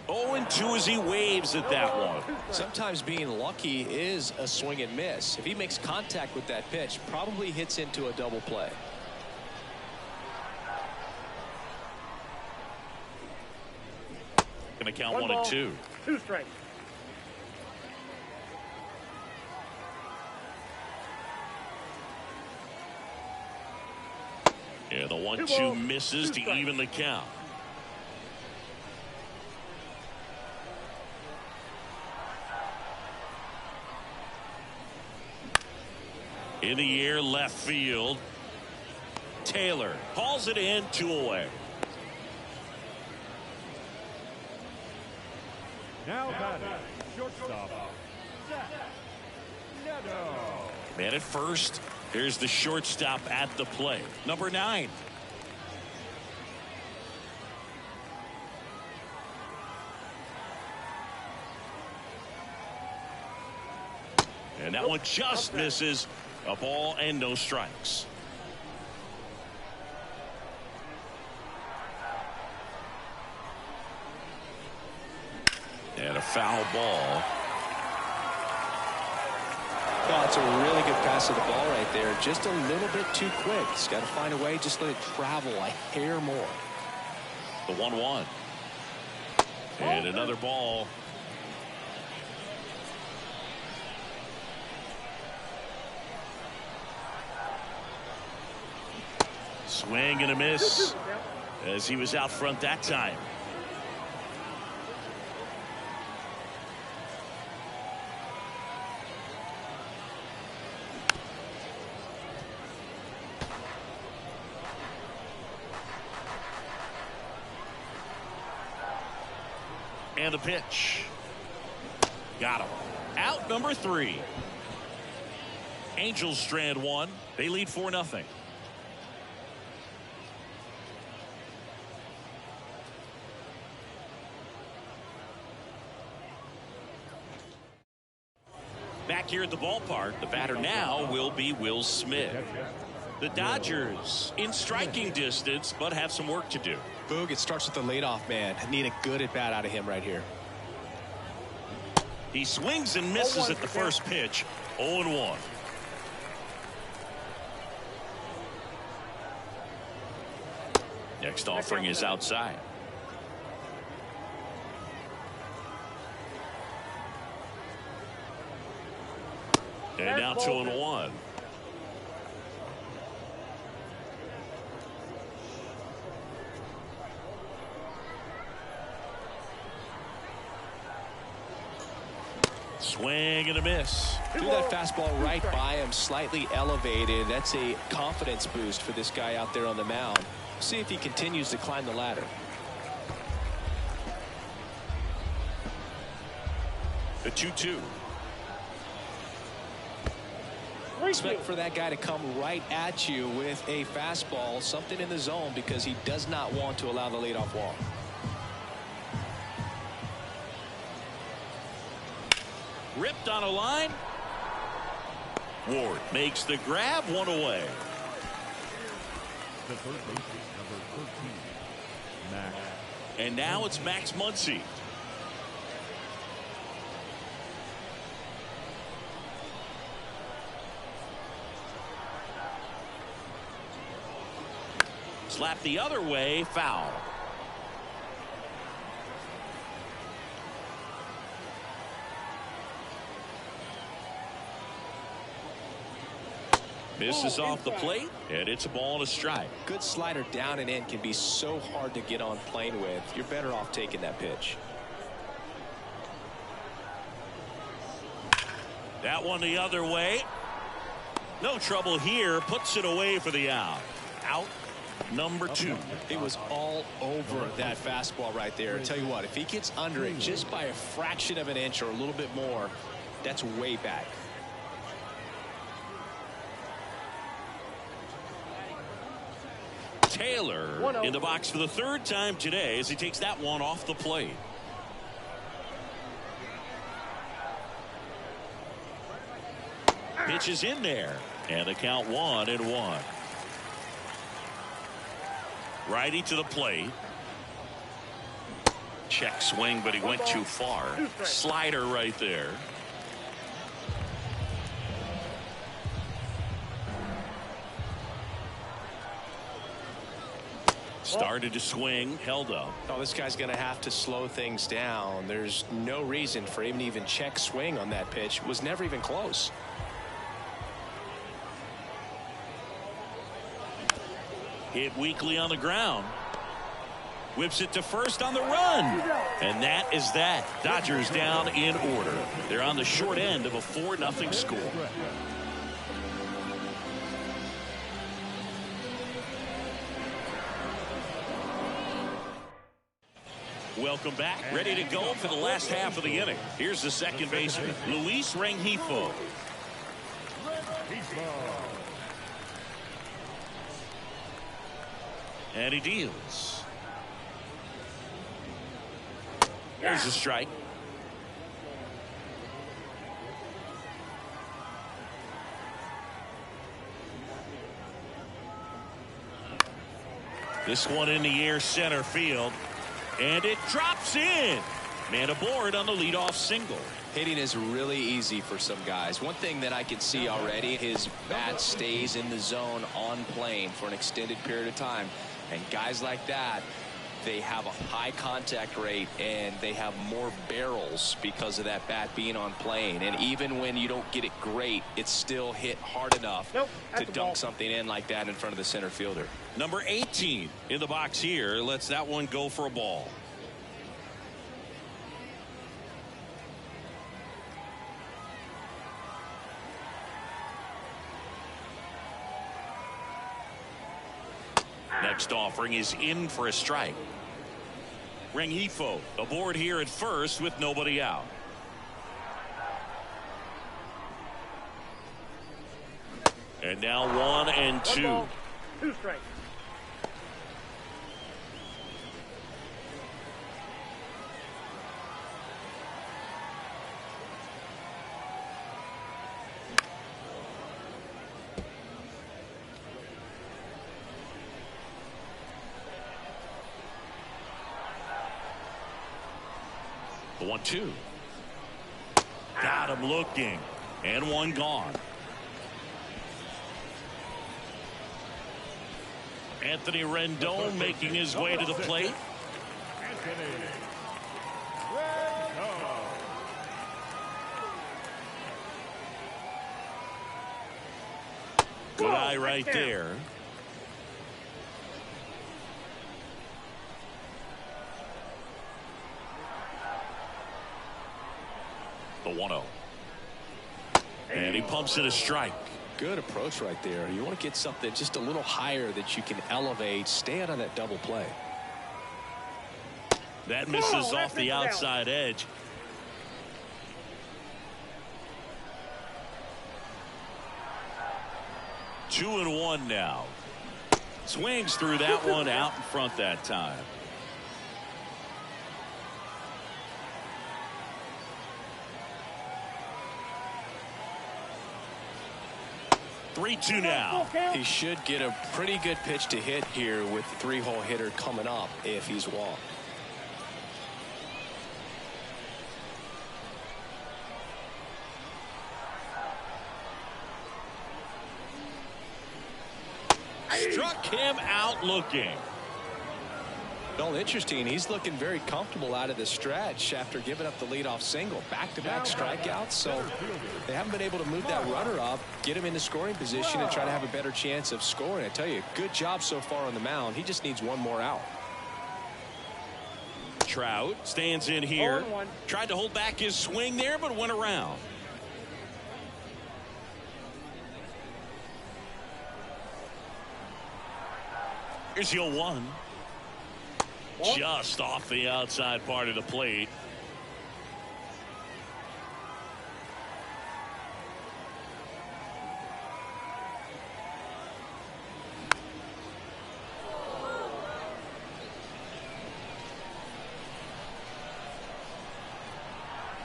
0-2 as he waves at that one. Sometimes being lucky is a swing and miss. If he makes contact with that pitch, probably hits into a double play. Going to count 1 and 2. 2 strikes. Yeah, the 1-2 misses to even the count. In the air, left field. Taylor hauls it in, 2 away. Now batting, shortstop, Neto. Man at first. Here's the shortstop at the plate. Number 9. And that one just misses. A ball and no strikes. And a foul ball. Well, it's a really good pass of the ball right there. Just a little bit too quick. He's got to find a way. Just let it travel a hair more. The 1-1. And another ball. Swing and a miss as he was out front that time. And a pitch. Got him. Out number 3. Angels strand 1. They lead 4-0. Back here at the ballpark, the batter now will be Will Smith. The Dodgers in striking distance, but have some work to do. Boog, it starts with the leadoff man. Need a good at bat out of him right here. He swings and misses at the first pitch. 0-1. Next offering is outside. And now 2-1. Swing and a miss. Threw that fastball right by him, slightly elevated. That's a confidence boost for this guy out there on the mound. See if he continues to climb the ladder. The 2-2. Expect for that guy to come right at you with a fastball, something in the zone, because he does not want to allow the leadoff walk. Ripped on a line. Ward makes the grab, 1 away. The third baseman, number 13, Max. And now it's Max Muncy. Slap the other way, foul. Misses off the plate, and it's a ball and a strike. Good slider down and in can be so hard to get on plane with. You're better off taking that pitch. That one the other way. No trouble here. Puts it away for the out. Out number 2. It was all over that fastball right there. I tell you what, if he gets under it just by a fraction of an inch or a little bit more, that's way back. Taylor in the box for the 3rd time today as he takes that one off the plate. Pitch is in there, and the count 1-1. Righty to the plate. Check swing, but he went too far. Slider right there. Started to swing, held up. Oh, this guy's going to have to slow things down. There's no reason for him to even check swing on that pitch. It was never even close. Hit weakly on the ground. Whips it to first on the run. And that is that. Dodgers down in order. They're on the short end of a 4-0 score. Welcome back. Ready to go for the last half of the inning. Here's the second baseman, Luis Rengifo. And he deals. There's a strike. This one in the air, center field. And it drops in. Man aboard on the leadoff single. Hitting is really easy for some guys. One thing that I can see already, his bat stays in the zone on plane for an extended period of time. And guys like that, they have a high contact rate and they have more barrels because of that bat being on plane. And even when you don't get it great, it's still hit hard enough to dunk something in like that in front of the center fielder. Number 18 in the box here lets that one go for a ball. Next offering is in for a strike. Rengifo aboard here at first with nobody out. And now 1-2. 1 ball, 2 strikes. The 1-2. Got him looking. And one gone. Anthony Rendon making his way to the plate. Good eye right there. The 1-0. And he pumps it a strike. Good approach right there. You want to get something just a little higher that you can elevate. Stay out of that double play. That misses off the outside edge. Two and one now. Swings through that one out in front that time. Three-two now. He should get a pretty good pitch to hit here with the 3-hole hitter coming up if he's walked. Struck him out looking. Well, interesting. He's looking very comfortable out of the stretch after giving up the leadoff single. Back-to-back strikeouts, so they haven't been able to move that runner up, get him into scoring position, and try to have a better chance of scoring. I tell you, good job so far on the mound. He just needs one more out. Trout stands in here. Tried to hold back his swing there, but went around. Here's the 0-1. Just off the outside part of the plate.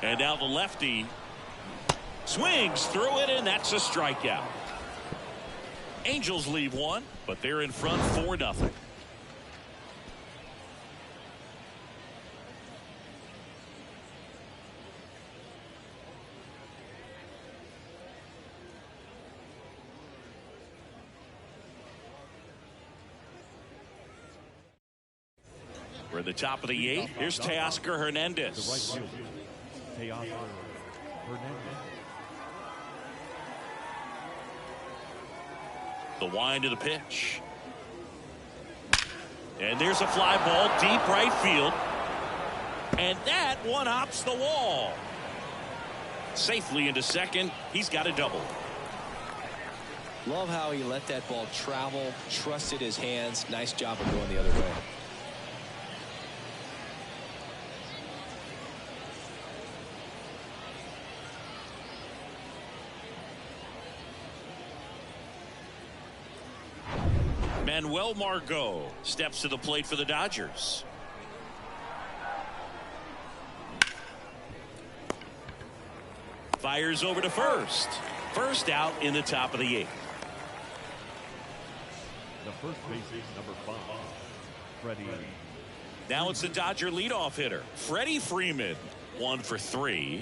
And now the lefty swings through it, and that's a strikeout. Angels leave one, but they're in front 4-0. We're at the top of the 8th. Here's Teoscar Hernandez. The wind of the pitch. And there's a fly ball deep right field. And that one hops the wall. Safely into second. He's got a double. Love how he let that ball travel, trusted his hands. Nice job of going the other way. Manuel Margot steps to the plate for the Dodgers. Fires over to first. First out in the top of the 8th. The first baseman, number 5, Freddie. Now it's the Dodger leadoff hitter, Freddie Freeman, 1 for 3.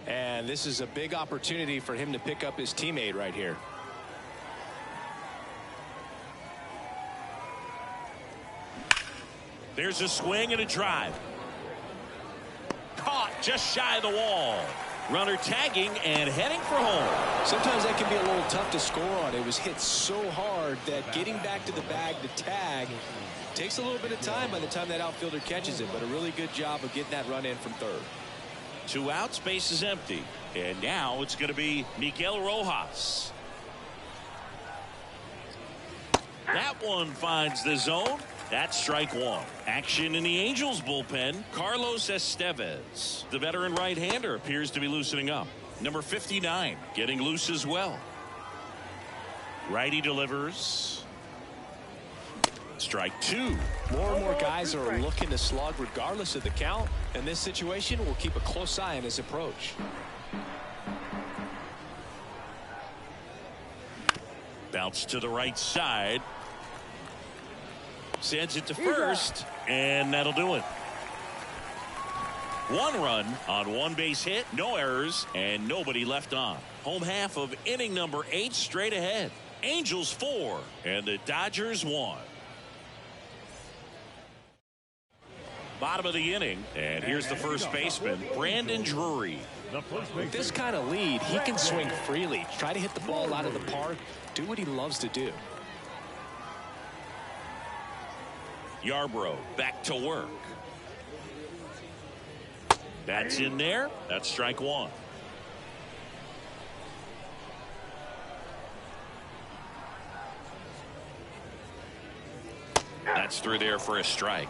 And this is a big opportunity for him to pick up his teammate right here. There's a swing and a drive. Caught just shy of the wall. Runner tagging and heading for home. Sometimes that can be a little tough to score on. It was hit so hard that getting back to the bag to tag takes a little bit of time by the time that outfielder catches it, but a really good job of getting that run in from third. 2 outs, base is empty. And now it's going to be Miguel Rojas. That one finds the zone, That's strike one. Action in the Angels bullpen. Carlos Estevez, the veteran right-hander, appears to be loosening up. Number 59 getting loose as well. Righty delivers. Strike two. More and more guys are looking to slug regardless of the count. In this situation, we'll keep a close eye on his approach. Bounce to the right side. Sends it to first, and that'll do it. One run on one base hit, no errors, and nobody left on. Home half of inning number 8 straight ahead. Angels 4 and the Dodgers 1. Bottom of the inning, and here's the first baseman, Brandon Drury. With this kind of lead, he can swing freely, try to hit the ball out of the park, do what he loves to do. Yarbrough back to work. That's in there. That's strike one. That's through there for a strike.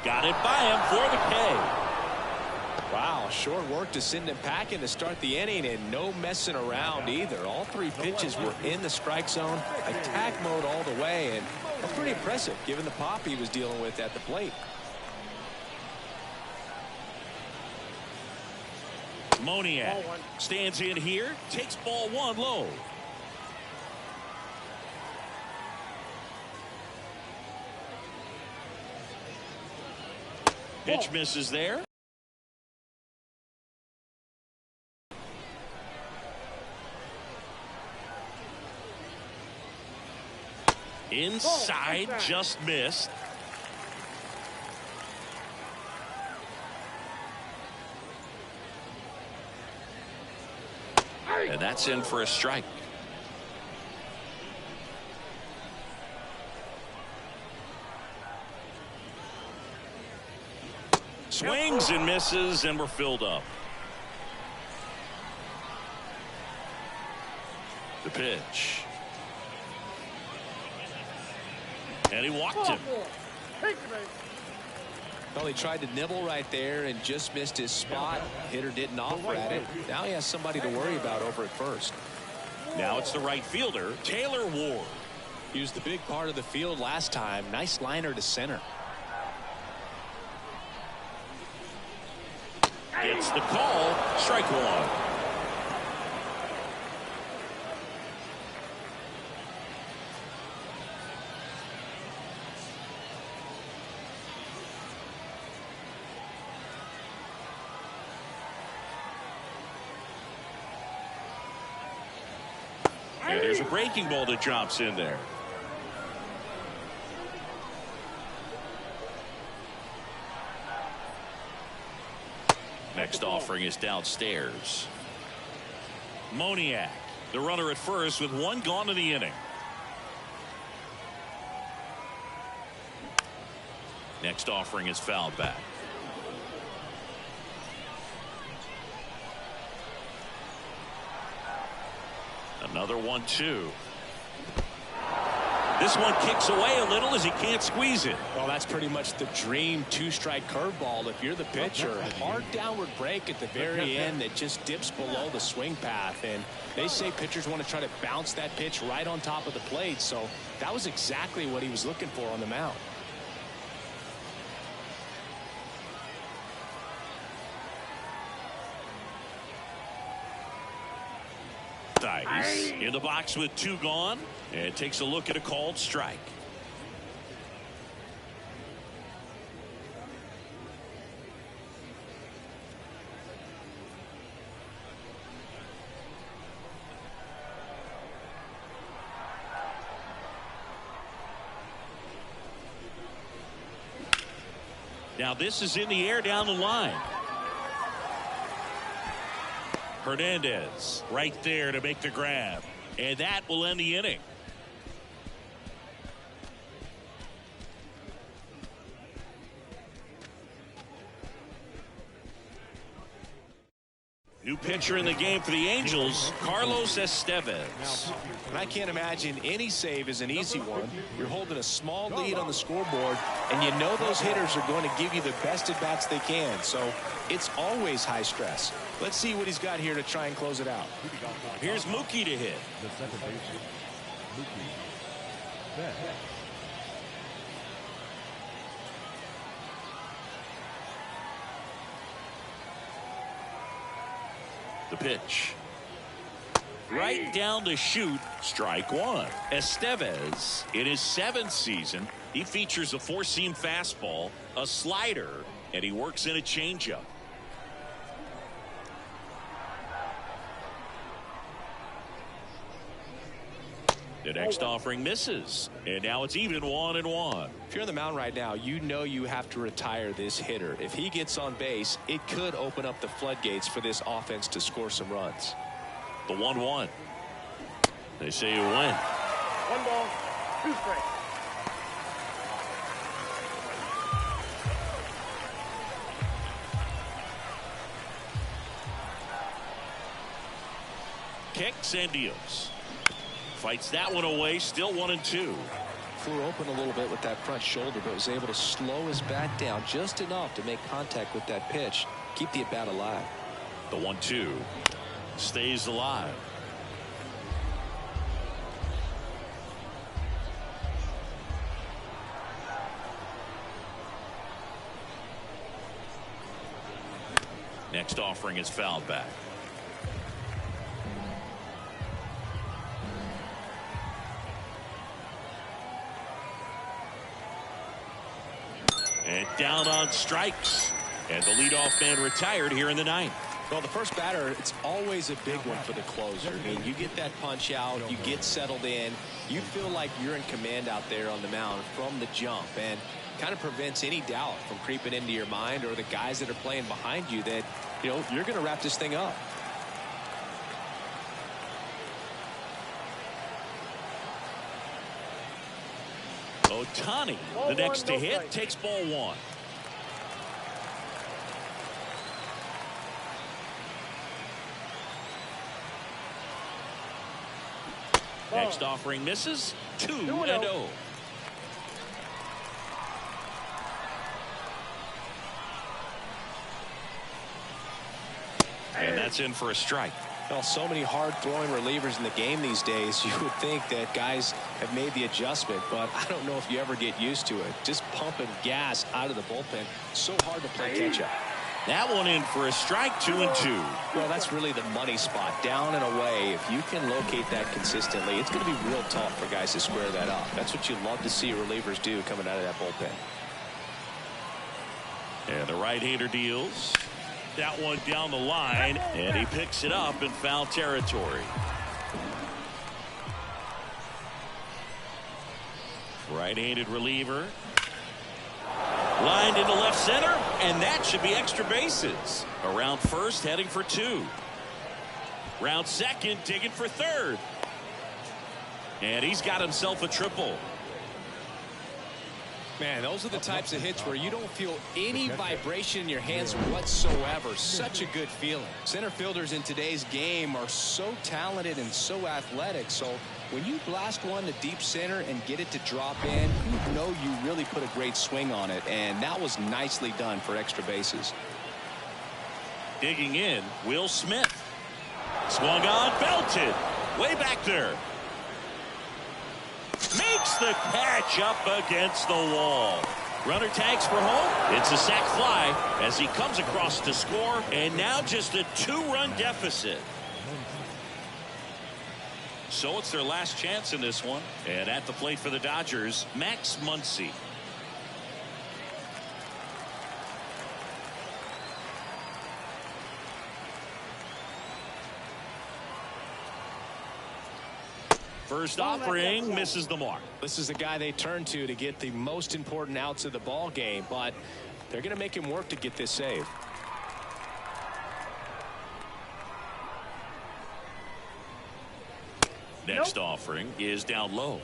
Got it by him for the K. Wow, short work to send him packing to start the inning, and no messing around either. All 3 pitches were in the strike zone, attack mode all the way, and that's pretty impressive given the pop he was dealing with at the plate. Moniak stands in here, takes ball 1 low. Pitch misses there. Inside, just missed. And that's in for a strike. Swings and misses, and we're filled up. The pitch. And he walked him. Well, he tried to nibble right there and just missed his spot. Hitter didn't offer at it. Now he has somebody to worry about over at first. Now it's the right fielder, Taylor Ward. Used the big part of the field last time. Nice liner to center. Gets the call. Strike one. And there's a breaking ball that drops in there. Next offering is downstairs. Moniak, the runner at first with 1 gone in the inning. Next offering is fouled back. Another 1-2. This one kicks away a little as he can't squeeze it. Well, that's pretty much the dream 2-strike curveball if you're the pitcher. Hard downward break at the very end that just dips below the swing path. And they say pitchers want to try to bounce that pitch right on top of the plate. So that was exactly what he was looking for on the mound. Dice in the box with 2 gone, and takes a look at a called strike. Now this is in the air down the line. Hernandez right there to make the grab, and that will end the inning. New pitcher in the game for the Angels, Carlos Estevez. And I can't imagine any save is an easy one. You're holding a small lead on the scoreboard, and you know those hitters are going to give you the best at-bats they can. So it's always high stress. Let's see what he's got here to try and close it out. Here's Mookie to hit. The second baseman, Mookie Betts. The pitch. Right down to shoot. Strike one. Estevez, in his 7th season, he features a four-seam fastball, a slider, and he works in a changeup. The next offering misses, and now it's even 1-1. If you're on the mound right now, you know you have to retire this hitter. If he gets on base, it could open up the floodgates for this offense to score some runs. The 1-1. They say you win. 1 ball, 2 strikes. Kicks and deals. Fights that one away, still 1-2. Flew open a little bit with that front shoulder, but was able to slow his bat down just enough to make contact with that pitch. Keep the at-bat alive. The 1-2 stays alive. Next offering is fouled back. And down on strikes. And the leadoff man retired here in the 9th. Well, the first batter, it's always a big one for the closer. I mean, you get that punch out, you get settled in, you feel like you're in command out there on the mound from the jump, and kind of prevents any doubt from creeping into your mind or the guys that are playing behind you that, you know, you're going to wrap this thing up. Ohtani, the next to hit, takes ball 1. Next offering misses. 2-0. And that's in for a strike. Well, so many hard-throwing relievers in the game these days, you would think that guys have made the adjustment, but I don't know if you ever get used to it. Just pumping gas out of the bullpen, so hard to play catch-up. That one in for a strike, 2-2. Well, that's really the money spot, down and away. If you can locate that consistently, it's going to be real tough for guys to square that up. That's what you love to see relievers do coming out of that bullpen. And the right-hander deals. That one down the line, and he picks it up in foul territory. Right-handed reliever. Lined into left center, and that should be extra bases. Around first, heading for 2. Round second, digging for 3rd. And he's got himself a triple. Man, those are the types of hits where you don't feel any vibration in your hands whatsoever. Such a good feeling. Center fielders in today's game are so talented and so athletic. So when you blast one to deep center and get it to drop in, you know you really put a great swing on it. And that was nicely done for extra bases. Digging in, Will Smith. Swung on, belted. Way back there. Makes the catch up against the wall. Runner tags for home. It's a sac fly as he comes across to score, and now just a 2-run deficit. So it's their last chance in this one. And at the plate for the Dodgers, Max Muncy. First offering misses the mark. This is the guy they turn to get the most important outs of the ball game, but they're going to make him work to get this save. Next offering is down low.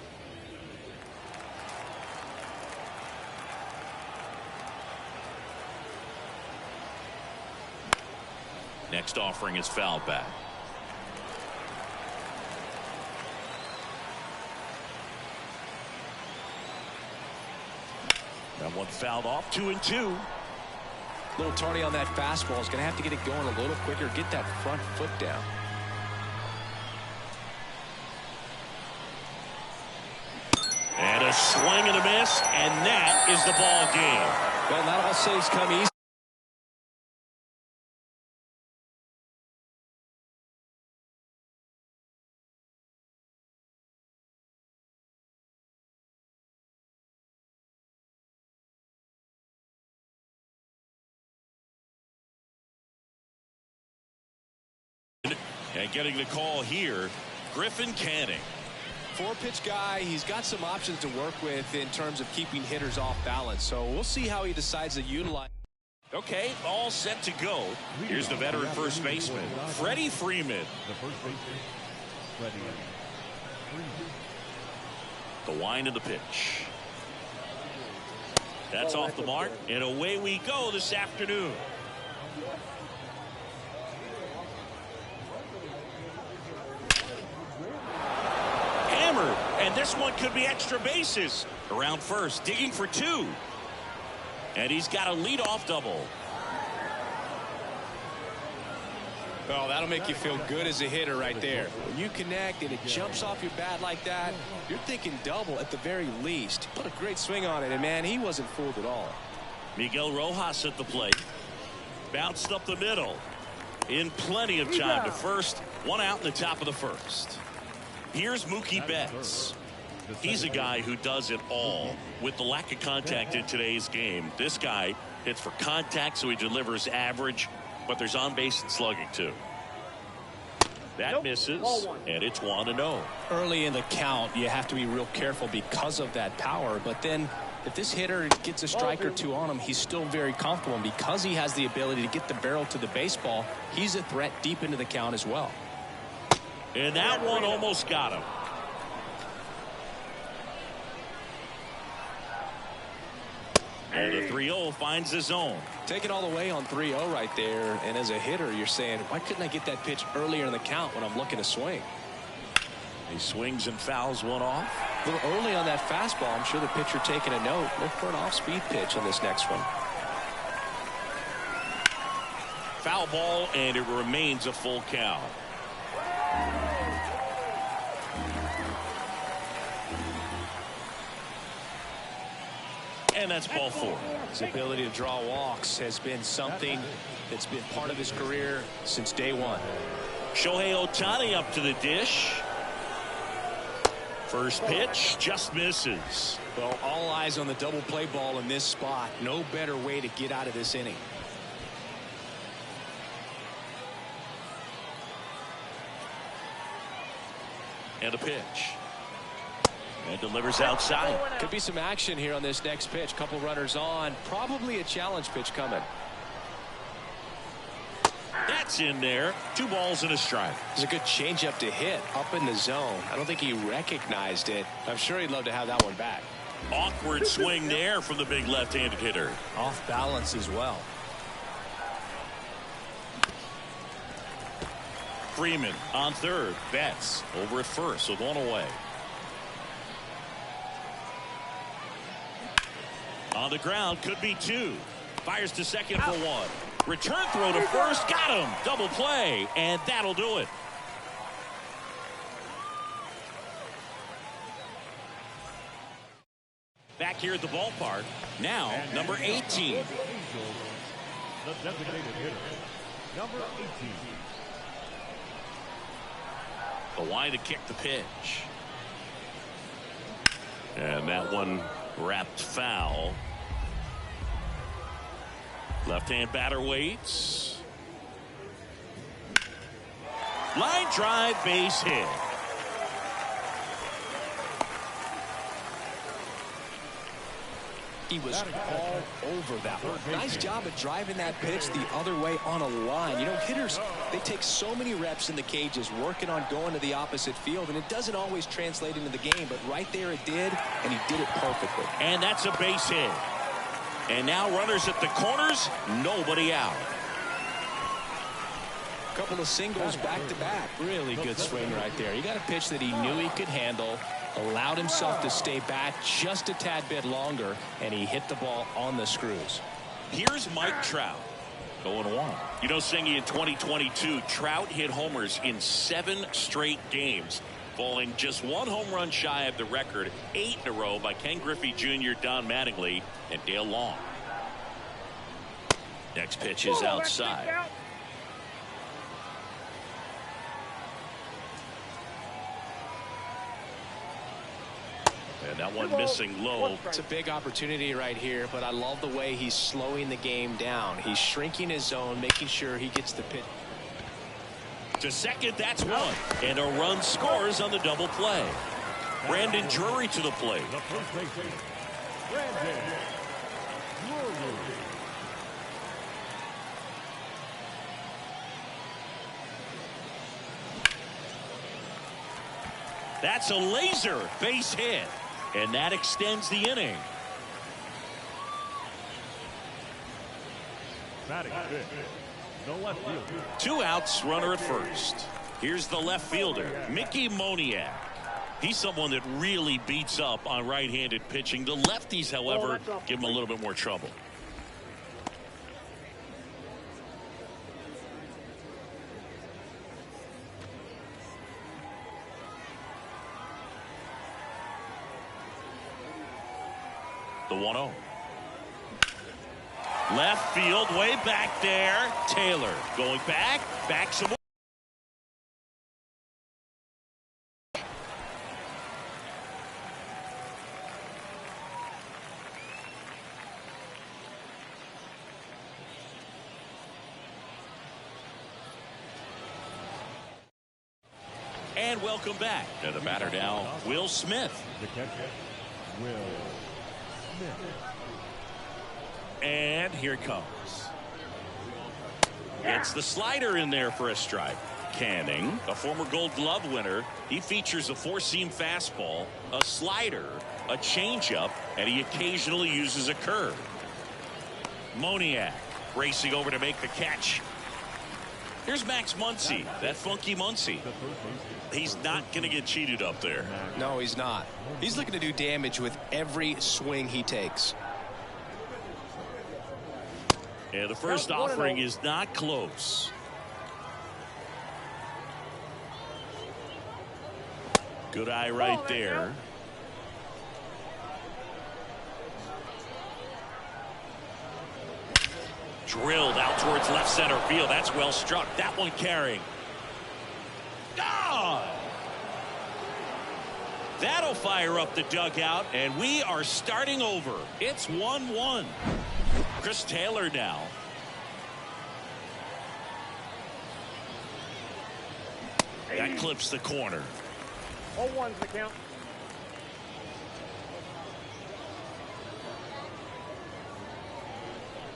next offering is fouled back. That one fouled off. 2-2. A little tardy on that fastball. Is going to have to get it going a little quicker. Get that front foot down. And a swing and a miss, and that is the ball game. Well, not all saves come easy. And getting the call here, Griffin Canning. Four-pitch guy. He's got some options to work with in terms of keeping hitters off balance. So we'll see how he decides to utilize. Okay, all set to go. Here's the veteran first baseman, Freddie Freeman. The first baseman, Freddie Freeman. The wind of the pitch. That's off the mark, and away we go this afternoon. Hammered, and this one could be extra bases. Around first, digging for two. And he's got a leadoff double. Well, that'll make you feel good as a hitter right there. When you connect and it jumps off your bat like that, you're thinking double at the very least. Put a great swing on it, and man, he wasn't fooled at all. Miguel Rojas at the plate. Bounced up the middle. In plenty of time to first. One out in the top of the first. Here's Mookie Betts. He's a guy who does it all. With the lack of contact in today's game, this guy hits for contact, so he delivers average, but there's on base and slugging too. That misses, and it's 1-0. Early in the count, you have to be real careful because of that power, but then if this hitter gets a strike or two on him, he's still very comfortable, and because he has the ability to get the barrel to the baseball, he's a threat deep into the count as well. And that one almost got him. And the 3-0 finds the zone. Taking all the way on 3-0 right there, and as a hitter, you're saying, why couldn't I get that pitch earlier in the count when I'm looking to swing? He swings and fouls one off. A little early on that fastball. I'm sure the pitcher taking a note. Look for an off-speed pitch on this next one. Foul ball, and it remains a full count. And that's ball four. His ability to draw walks has been something that's been part of his career since day one. Shohei Ohtani up to the dish. First pitch just misses. Well, all eyes on the double play ball in this spot. No better way to get out of this inning. And a pitch. And delivers outside. Could be some action here on this next pitch. Couple runners on. Probably a challenge pitch coming. That's in there. 2 balls and a strike. It's a good changeup to hit up in the zone. I don't think he recognized it. I'm sure he'd love to have that one back. Awkward swing there from the big left-handed hitter. Off balance as well. Freeman on third. Betts over at first with one away. On the ground, could be 2. Fires to second for 1. Return throw to first, got him. Double play, and that'll do it. Back here at the ballpark, now number 18. The designated hitter, number 18. The line to kick the pitch. And that one wrapped foul. Left-hand batter waits. Line drive, base hit. He was all over that one. Nice job at driving that pitch the other way on a line. You know, hitters, they take so many reps in the cages working on going to the opposite field, and it doesn't always translate into the game, but right there it did, and he did it perfectly. And that's a base hit. And now runners at the corners, nobody out. Couple of singles back to back. Really good swing right there. He got a pitch that he knew he could handle, allowed himself to stay back just a tad bit longer, and he hit the ball on the screws. Here's Mike Trout. 0-1. You know, Singy, in 2022, Trout hit homers in 7 straight games, falling just 1 home run shy of the record 8 in a row by Ken Griffey Jr., Don Mattingly, and Dale Long. Next pitch is outside. And that one missing low. It's a big opportunity right here, but I love the way he's slowing the game down. He's shrinking his zone, making sure he gets the pitch. To second, that's one. And a run scores on the double play. Brandon Drury to the plate. The first baseman, Brandon Drury. That's a laser base hit. And that extends the inning. Batting fifth, the left fielder. 2 outs, runner at first. Here's the left fielder, Mickey Moniak. He's someone that really beats up on right-handed pitching. The lefties, however, give him a little bit more trouble. The 1-0. Left field, way back there. Taylor going back some more. And welcome back to the batter now, Will Smith. The catcher, Will Smith. And here it comes. It's the slider in there for a strike. Canning, a former Gold Glove winner, he features a 4-seam fastball, a slider, a changeup, and he occasionally uses a curve. Moniak racing over to make the catch. Here's Max Muncy, that funky Muncy. He's not going to get cheated up there. No, he's not. He's looking to do damage with every swing he takes. And the first offering is not close. Good eye right there. Drilled out towards left center field. That's well struck. That one carrying. Ah! That'll fire up the dugout, and we are starting over. It's 1-1. Chris Taylor now. That clips the corner. 0-1's the count.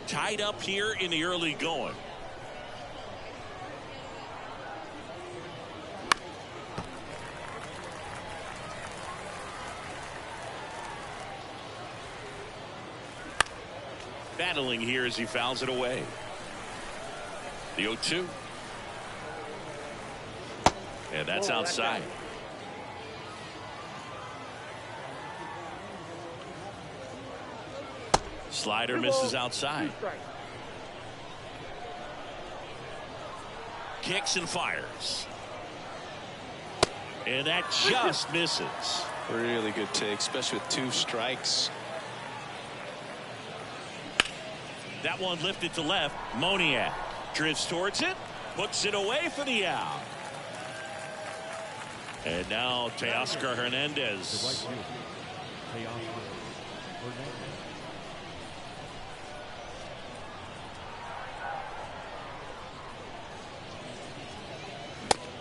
Tied up here in the early going. Battling here as he fouls it away. The 0-2. And that's outside. Slider misses outside. Kicks and fires. And that just misses. Really good take, especially with 2 strikes. That one lifted to left. Moniak drifts towards it, puts it away for the out. And now Teoscar Hernandez.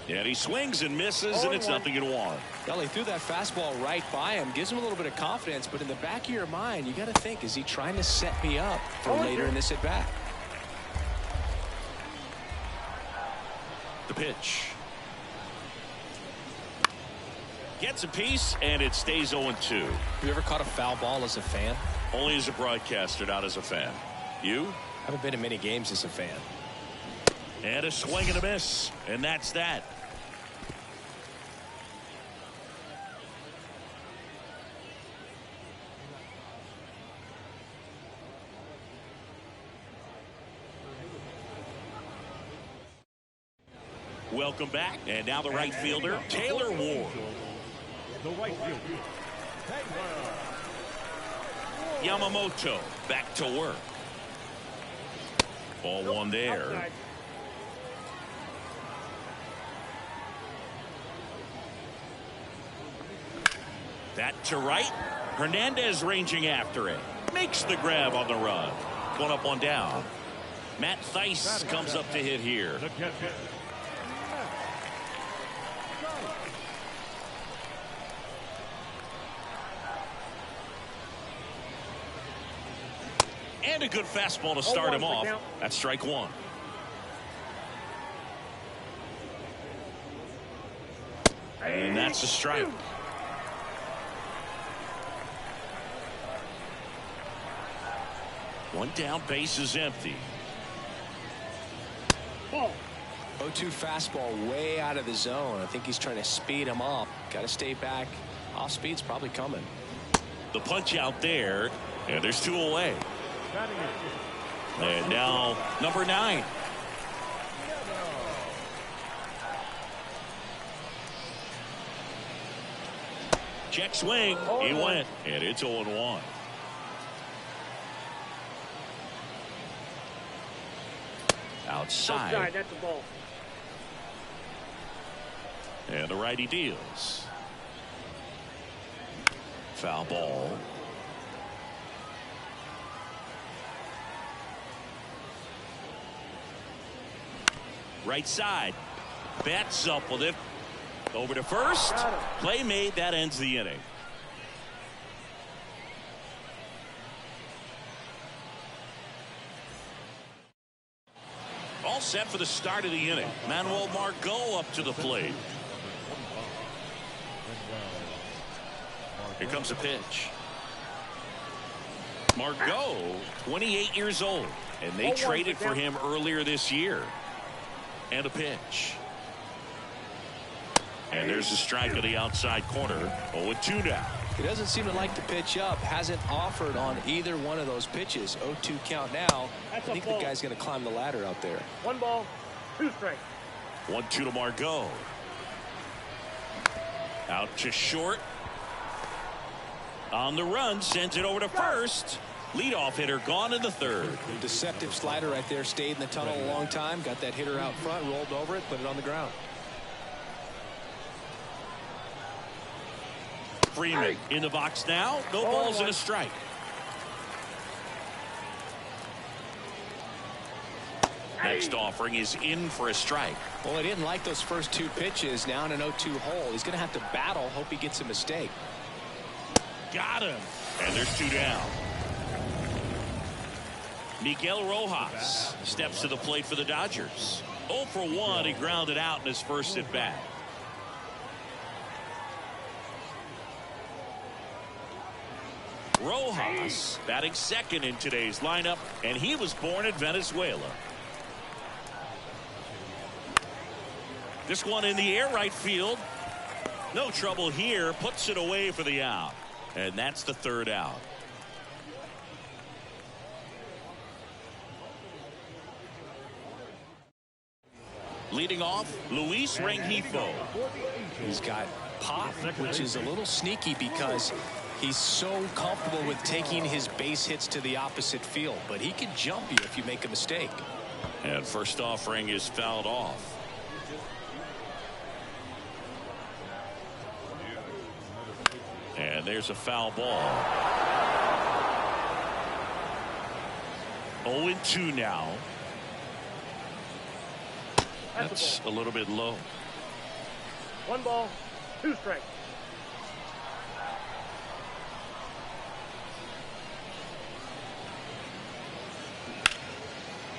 And he swings and misses, and it's 0-1. Well, he threw that fastball right by him, gives him a little bit of confidence, but in the back of your mind, you got to think, is he trying to set me up for later in this at bat? The pitch. Gets a piece, and it stays 0-2. Have you ever caught a foul ball as a fan? Only as a broadcaster, not as a fan. You? Haven't been to many games as a fan. And a swing and a miss. And that's that. Welcome back. And now the right fielder, Taylor Ward. The right fielder, Yamamoto back to work. Ball one there. Outside. That to right. Hernandez ranging after it. Makes the grab on the run. One up, one down. Matt Theis comes up to hit here. the catcher. And a good fastball to start him 0-1 off. count. That's strike one. And that's a strike. One down, base is empty. Ball. 0-2 fastball way out of the zone. I think he's trying to speed him up. Got to stay back. Off speed's probably coming. The punch out there, and there's two away. Batting it. And now number 9. Check swing. He went, and it's 0-1. Outside. Outside. That's a ball. And the righty deals. Foul ball. Right side. Bats up with it. Over to first. Play made. That ends the inning. All set for the start of the inning. Manuel Margot up to the plate. Here comes a pitch. Margot, 28 years old, and they traded for him earlier this year. And a pitch. And there's a strike on the outside corner. 0-2 now. He doesn't seem to like to pitch up. Hasn't offered on either one of those pitches. 0-2 count now. I think the guy's going to climb the ladder out there. 1 ball, 2 strikes. 1-2 to Margot. Out to short. On the run, sends it over to first. Leadoff hitter gone in the third. Deceptive slider right there. Stayed in the tunnel a long time. Got that hitter out front. Rolled over it. Put it on the ground. Freeman in the box now. No balls and a strike. Next offering is in for a strike. Well, he didn't like those first 2 pitches. Now in an 0-2 hole. He's going to have to battle. Hope he gets a mistake. Got him. And there's 2 down. Miguel Rojas steps to the plate for the Dodgers. 0 for 1. He grounded out in his first at bat. Rojas batting second in today's lineup, and he was born in Venezuela. This one in the air, right field. No trouble here. Puts it away for the out. And that's the third out. Leading off, Luis Rengifo. He's got pop, which is a little sneaky because he's so comfortable with taking his base hits to the opposite field. But he can jump you if you make a mistake. And first offering is fouled off. And there's a foul ball. 0-2 now. That's a little bit low. 1 ball, 2 strikes.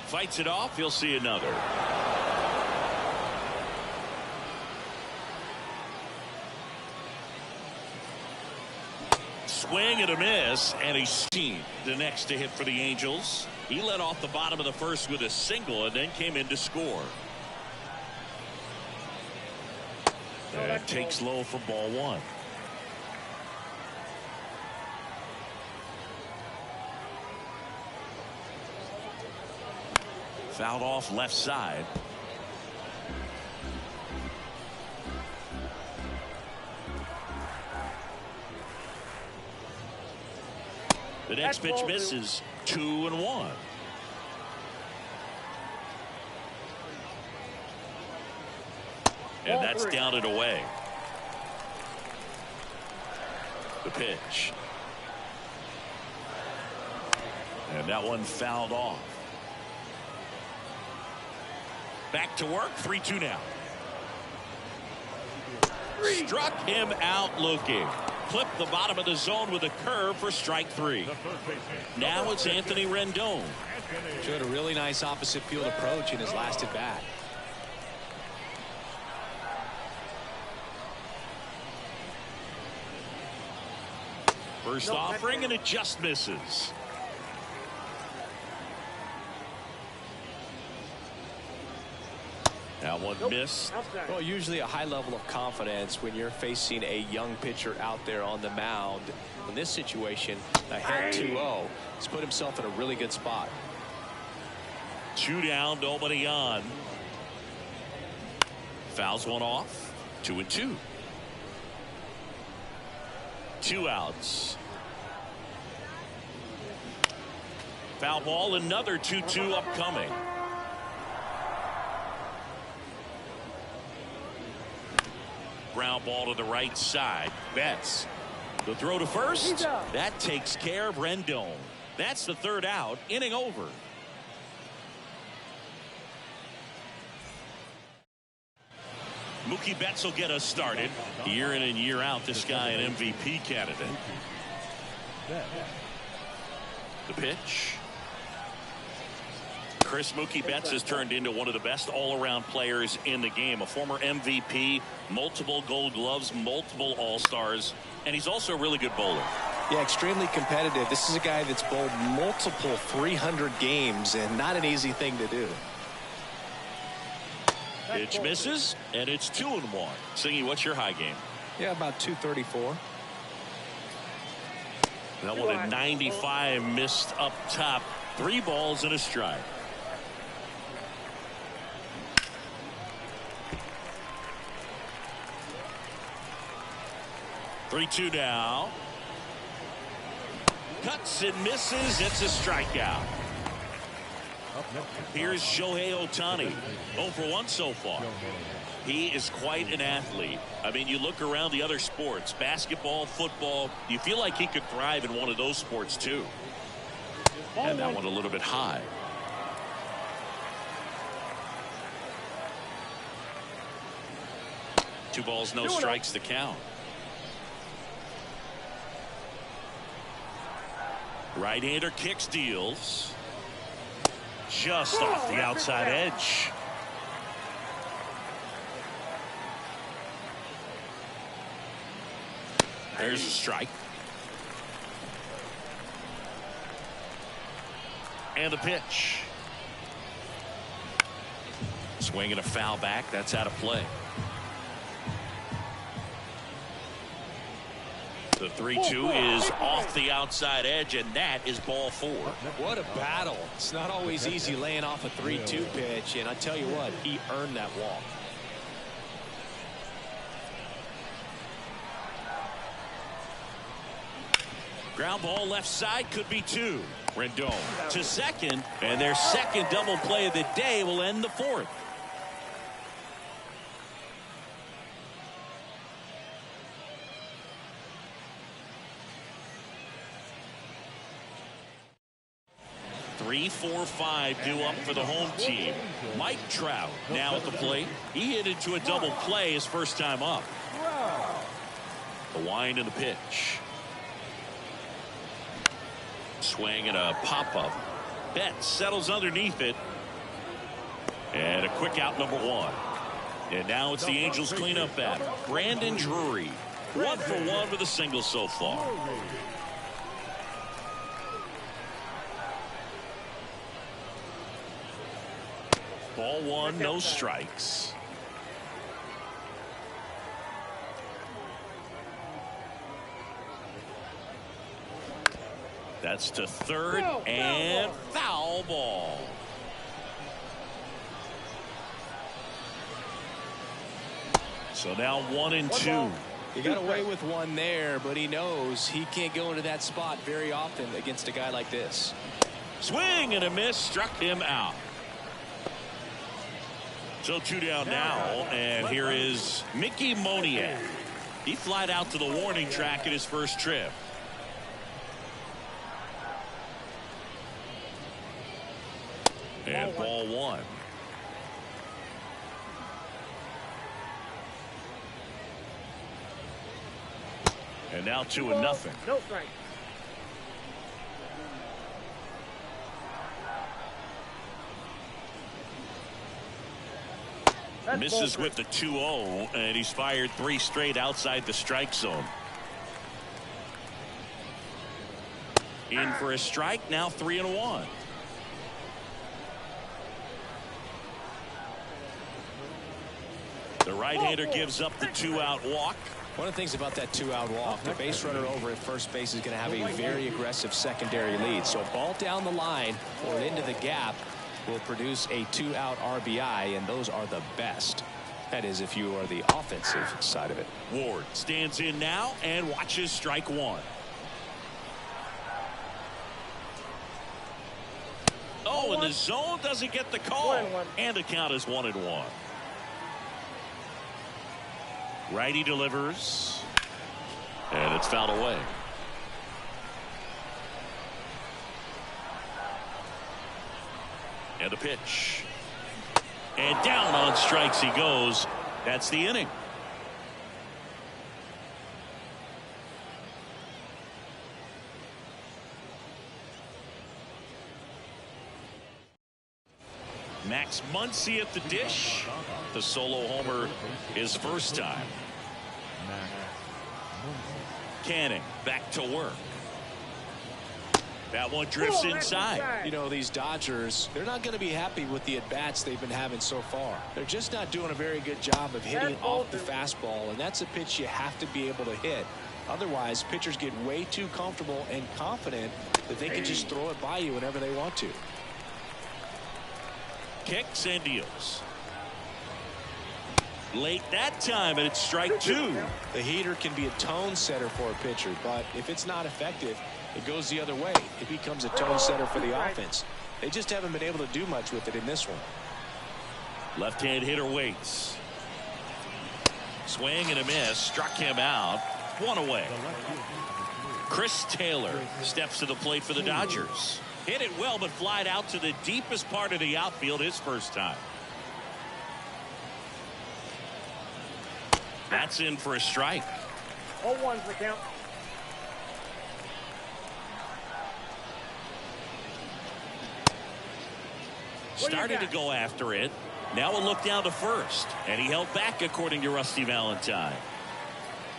Fights it off. He'll see another. Swing and a miss, and he's seen the next to hit for the Angels. He led off the bottom of the first with a single and then came in to score. And takes low for ball one. Fouled off left side. The next pitch misses. 2-1. And that's down and away. The pitch. And that one fouled off. Back to work. 3-2 now. Struck him out looking. Clipped the bottom of the zone with a curve for strike three. Now it's Anthony Rendon. Showed a really nice opposite field approach in his last at bat. First offering, and it just misses. That one missed. Well, usually a high level of confidence when you're facing a young pitcher out there on the mound. In this situation, ahead 2-0. He's put himself in a really good spot. 2 down, nobody on. Fouls one off. 2-2. 2 outs. Foul ball, another 2-2 upcoming. Ground ball to the right side. Betts. The throw to first. That takes care of Rendon. That's the 3rd out. Inning over. Mookie Betts will get us started. Year in and year out, this guy an MVP candidate. The pitch. Chris Mookie Betts has turned into one of the best all-around players in the game. A former MVP, multiple Gold Gloves, multiple All-Stars, and he's also a really good bowler. Yeah, extremely competitive. This is a guy that's bowled multiple 300 games, and not an easy thing to do. Pitch misses, and it's 2-1. Singy, what's your high game? Yeah, about 234. That one at 95, missed up top. 3 balls and a strike. Three-2 now. Cuts and misses. It's a strikeout. Here's Shohei Ohtani. 0 for 1 so far. He is quite an athlete. I mean, you look around the other sports, basketball, football, you feel like he could thrive in one of those sports too. And that one a little bit high. Two balls, no strikes to count. Right-hander kicks, deals. Just off the outside edge. There's a strike. And a pitch. Swing and a foul back. That's out of play. The 3-2 is off the outside edge, and that is ball 4. What a battle. It's not always easy laying off a 3-2 pitch, and I tell you what, he earned that walk. Ground ball left side, could be 2. Rendon to second, and their second double play of the day will end the 4th. Three, 4, 5 due up for the home team. Mike Trout now at the plate. He hit into a double play his first time up. The wind and the pitch. Swing and a pop-up. Betts settles underneath it. And a quick out, number 1. And now it's the Angels cleanup batter, Brandon Drury. 1 for 1 with a single so far. Ball 1, no strikes. That's to third and foul ball. So now 1 and 2. He got away with one there, but he knows he can't go into that spot very often against a guy like this. Swing and a miss, struck him out. So 2 down now, and here is Mickey Moniak. He flied out to the warning track at his first trip. And ball 1. And now 2-0. No strike. Misses with the 2-0, and he's fired 3 straight outside the strike zone. In for a strike, now 3-1. The right-hander gives up the 2-out walk. One of the things about that 2-out walk, the base runner over at first base is going to have a very aggressive secondary lead. So a ball down the line or into the gap will produce a 2-out RBI, and those are the best. That is, if you are the offensive side of it. Ward stands in now and watches strike 1. Oh, and the zone doesn't get the call. And the count is 1-1. Righty delivers. And it's fouled away. And a pitch. And down on strikes he goes. That's the inning. Max Muncy at the dish. The solo homer his first time. Canning back to work. That one drifts inside. You know, these Dodgers, they're not going to be happy with the at-bats they've been having so far. They're just not doing a very good job of hitting off the fastball, and that's a pitch you have to be able to hit. Otherwise, pitchers get way too comfortable and confident that they can just throw it by you whenever they want to. Kicks and deals. Late that time, and it's strike 2. The heater can be a tone setter for a pitcher, but if it's not effective, it goes the other way. It becomes a tone setter for the offense. They just haven't been able to do much with it in this one. Left-hand hitter waits. Swing and a miss. Struck him out. 1 away. Chris Taylor steps to the plate for the Dodgers. Hit it well, but flied out to the deepest part of the outfield his first time. That's in for a strike. 0-1's the count. Started to go after it. Now a look down to first. And he held back, according to Rusty Valentine.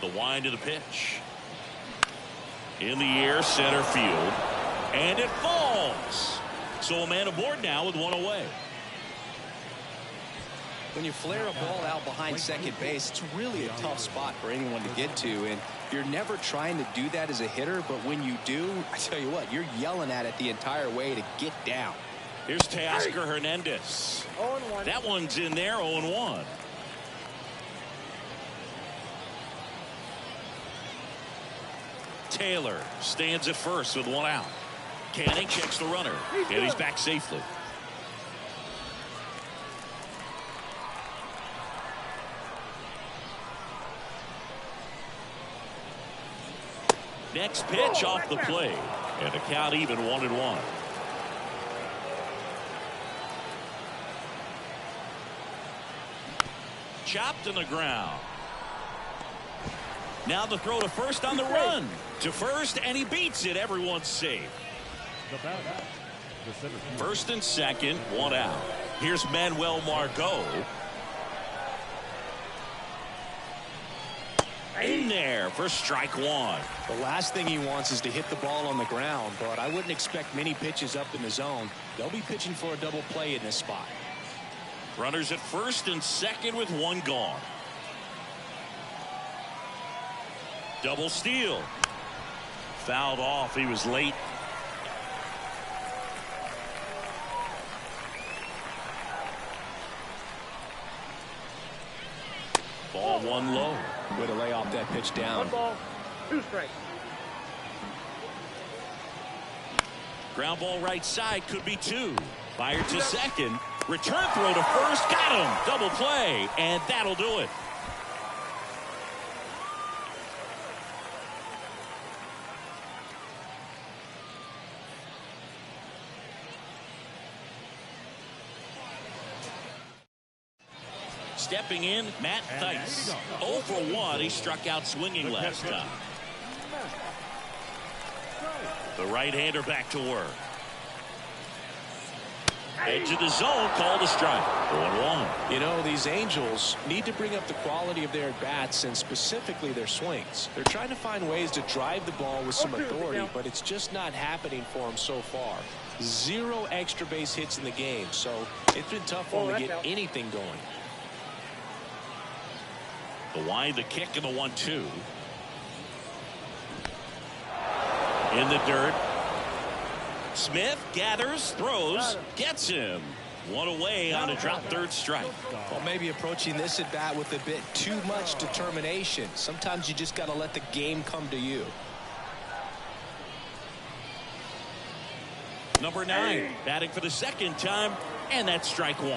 The wind of the pitch. In the air, center field. And it falls. So a man aboard now with 1 away. When you flare a ball out behind second base, it's really a tough spot for anyone to get to, and you're never trying to do that as a hitter, but when you do, I tell you what, you're yelling at it the entire way to get down. Here's Teoscar Hernandez. 0-1. That one's in there, 0-1. Taylor stands at first with 1 out. Canning checks the runner, and he's back safely. Next pitch off the plate, and the count even 1-1. Chopped in the ground. Now the throw to first on the run. To first, and he beats it. Everyone's safe. First and second, 1 out. Here's Manuel Margot. In there for strike one. The last thing he wants is to hit the ball on the ground, but I wouldn't expect many pitches up in the zone. They'll be pitching for a double play in this spot. Runners at first and second with one gone. Double steal. Fouled off. He was late. Ball one low. Way to lay off that pitch down. 1 ball, 2 strikes. Ground ball right side, could be 2. Fired to second. Return throw to first. Got him. Double play. And that'll do it. Stepping in, Matt Theis. 0 for 1. He struck out swinging last time. The right-hander back to work. Edge of the zone, called a strike. 1-1. You know, these Angels need to bring up the quality of their at-bats and specifically their swings. They're trying to find ways to drive the ball with some authority, but it's just not happening for them so far. 0 extra base hits in the game, so it's been tough for them to get anything going. The wind, the kick, and the 1-2. In the dirt. Smith gathers, throws, gets him. One away on a drop third strike. Well, maybe approaching this at bat with a bit too much determination. Sometimes you just got to let the game come to you. Number 9, batting for the second time, and that's strike 1.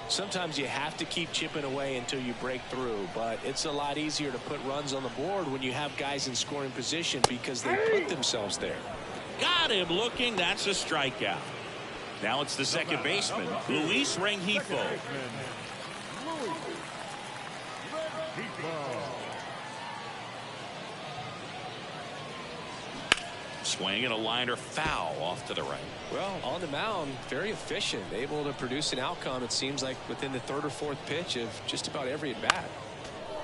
Sometimes you have to keep chipping away until you break through, but it's a lot easier to put runs on the board when you have guys in scoring position because they put themselves there. Got him looking. That's a strikeout. Now it's the second baseman, Luis Rengifo. Swing and a liner foul off to the right. Well, on the mound, very efficient, able to produce an outcome, it seems like, within the 3rd or 4th pitch of just about every at bat.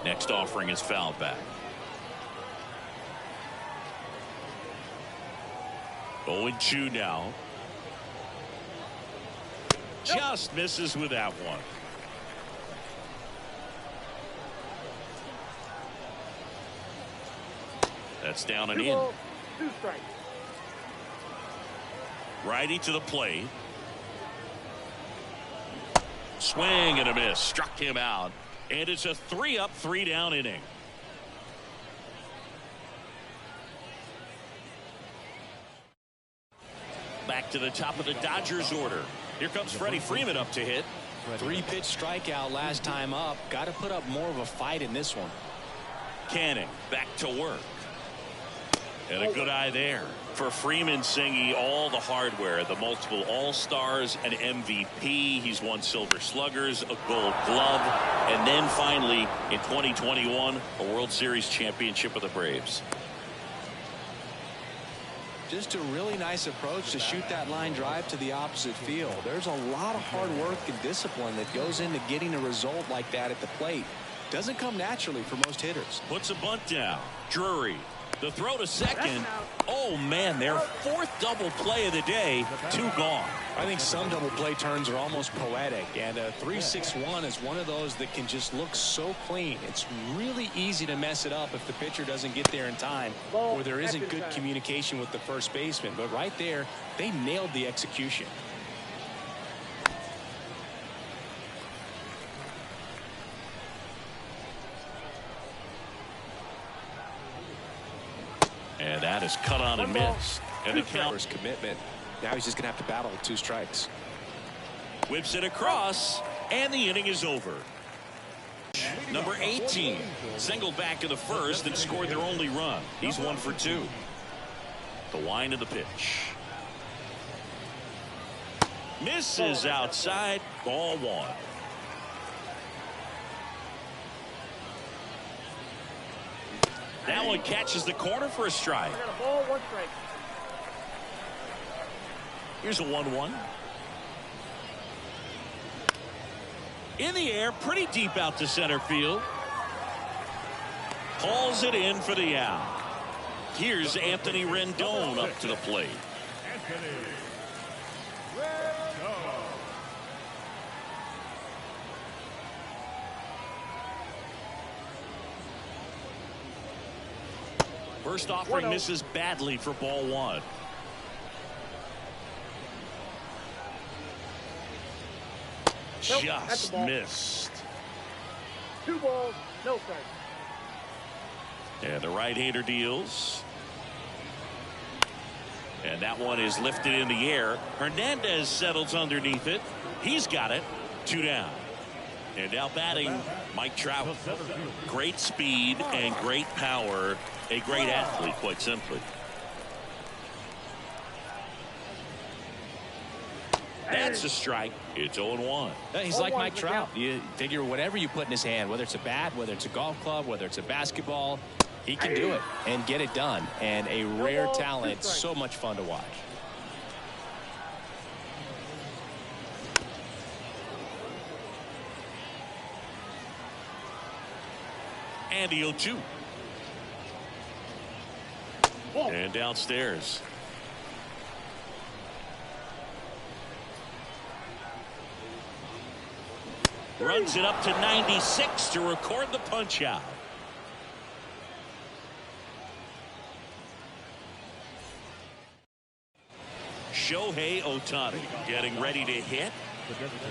Next offering is fouled back. 0-2 now. Just misses with that one. That's down and 2 in. balls, 2 strikes. Righty to the plate. Swing and a miss. Struck him out. And it's a 3-up, 3-down inning. Back to the top of the Dodgers order. Here comes Freddie Freeman up to hit. 3-pitch strikeout last time up. Got to put up more of a fight in this one. Canning back to work. And a good eye there for Freeman, singing all the hardware, the multiple All-Stars, an MVP. He's won Silver Sluggers, a Gold Glove, and then finally in 2021 a World Series championship with the Braves. Just a really nice approach to shoot that line drive to the opposite field. There's a lot of hard work and discipline that goes into getting a result like that at the plate. Doesn't come naturally for most hitters. Puts a bunt down. Drury. The throw to second. Oh, man, their 4th double play of the day. 2 gone. I think some double play turns are almost poetic, and a 3-6-1 is one of those that can just look so clean. It's really easy to mess it up if the pitcher doesn't get there in time or there isn't good communication with the first baseman. But right there, they nailed the execution. And that is cut on and missed. And the count. His commitment. Now he's just going to have to battle with 2 strikes. Whips it across, and the inning is over. Number 18 singled back in the first and scored their only run. He's 1 for 2. The wind of the pitch. Misses outside. Ball 1. That one catches the corner for a strike. Got a ball, 1 strike. Here's a 1-1. In the air, pretty deep out to center field. Hauls it in for the out. Here's Anthony Rendon up to the plate. First offering misses badly for ball one. Nope, just missed. 2 balls, no strikes. And the right-hander deals. And that one is lifted in the air. Hernandez settles underneath it. He's got it. 2 down. And now batting, Mike Trout. Great speed and great power. A great athlete, quite simply. That's a strike. It's 0-1. He's like Mike Trout. You figure whatever you put in his hand, whether it's a bat, whether it's a golf club, whether it's a basketball, he can do it and get it done. And a rare talent, so much fun to watch. And the 0-2. And downstairs. Runs it up to 96 to record the punch out. Shohei Ohtani getting ready to hit.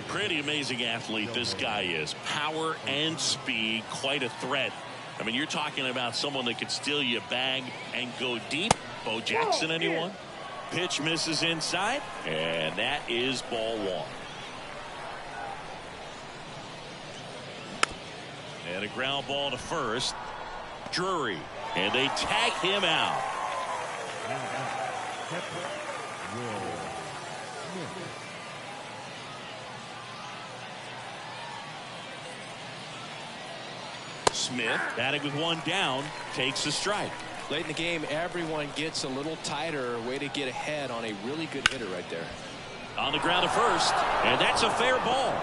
Pretty amazing athlete this guy is. Power and speed, quite a threat. I mean, you're talking about someone that could steal you a bag and go deep. Bo Jackson, anyone? Pitch misses inside, and that is ball one. And a ground ball to first. Drury, and they tag him out. Smith, batting with 1 down, takes a strike. Late in the game, everyone gets a little tighter. Way to get ahead on a really good hitter right there. On the ground to first, and that's a fair ball.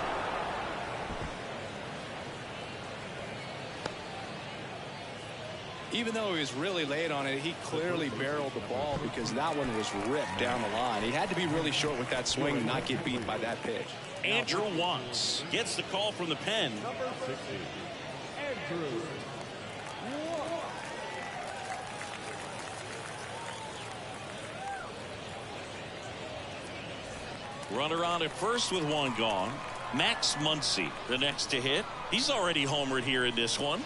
Even though he was really late on it, he clearly barreled the ball because that one was ripped down the line. He had to be really short with that swing and not get beat by that pitch. Andrew Wantz gets the call from the pen. Number 60, Andrew. Runner on at first with 1 gone. Max Muncy, the next to hit. He's already homered here in this one.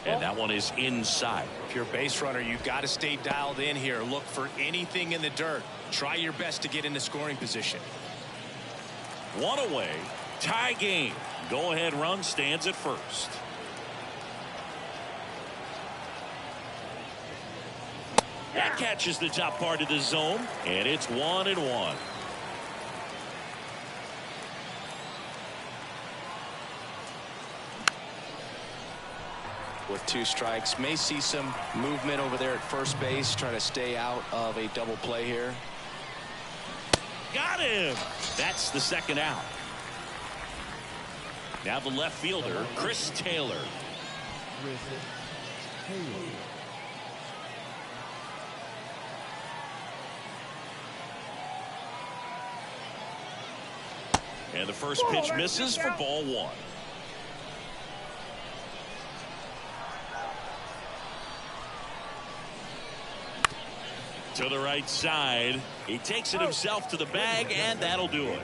And that one is inside. If you're a base runner, you've got to stay dialed in here. Look for anything in the dirt. Try your best to get into scoring position. 1 away. Tie game. Go ahead run stands at first. That catches the top part of the zone, and it's 1-1. With 2 strikes, may see some movement over there at first base, trying to stay out of a double play here. Got him. That's the second out. Now the left fielder, Chris Taylor. And the first pitch misses for ball 1. To the right side. He takes it himself to the bag, and that'll do it.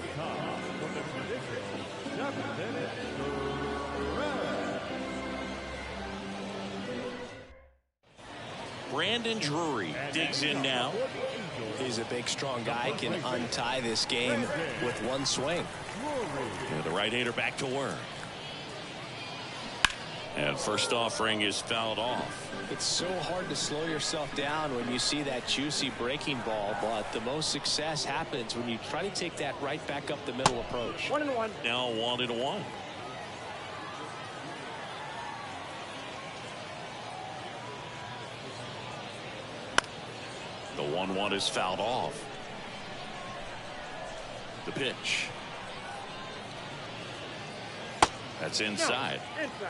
Brandon Drury digs in now. He's a big, strong guy, can untie this game with 1 swing. And the right-hander back to work. And first offering is fouled off. It's so hard to slow yourself down when you see that juicy breaking ball, but the most success happens when you try to take that right back up the middle approach. 1-1. Now 1-1. The 1-1 is fouled off. The pitch. That's inside. No, inside.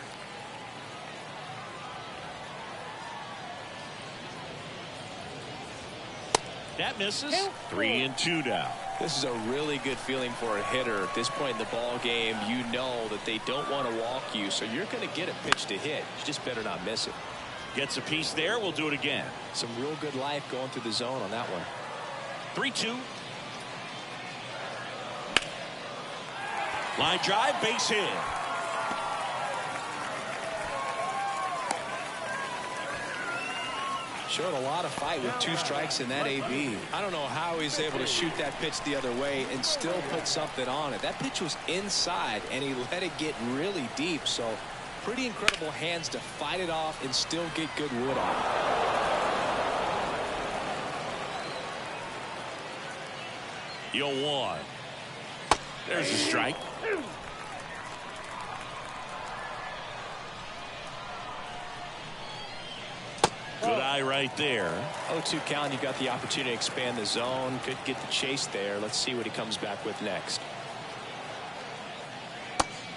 That misses. 3-2 now. This is a really good feeling for a hitter at this point in the ball game. You know that they don't want to walk you, so you're going to get a pitch to hit. You just better not miss it. Gets a piece there. We'll do it again. Some real good life going through the zone on that one. 3-2. Line drive, base hit. Showed a lot of fight with 2 strikes in that AB. I don't know how he's able to shoot that pitch the other way and still put something on it. That pitch was inside, and he let it get really deep. So pretty incredible hands to fight it off and still get good wood on it. Yo, 1. There's a strike. Good eye right there. 0-2 count. You got the opportunity to expand the zone. Could get the chase there. Let's see what he comes back with next.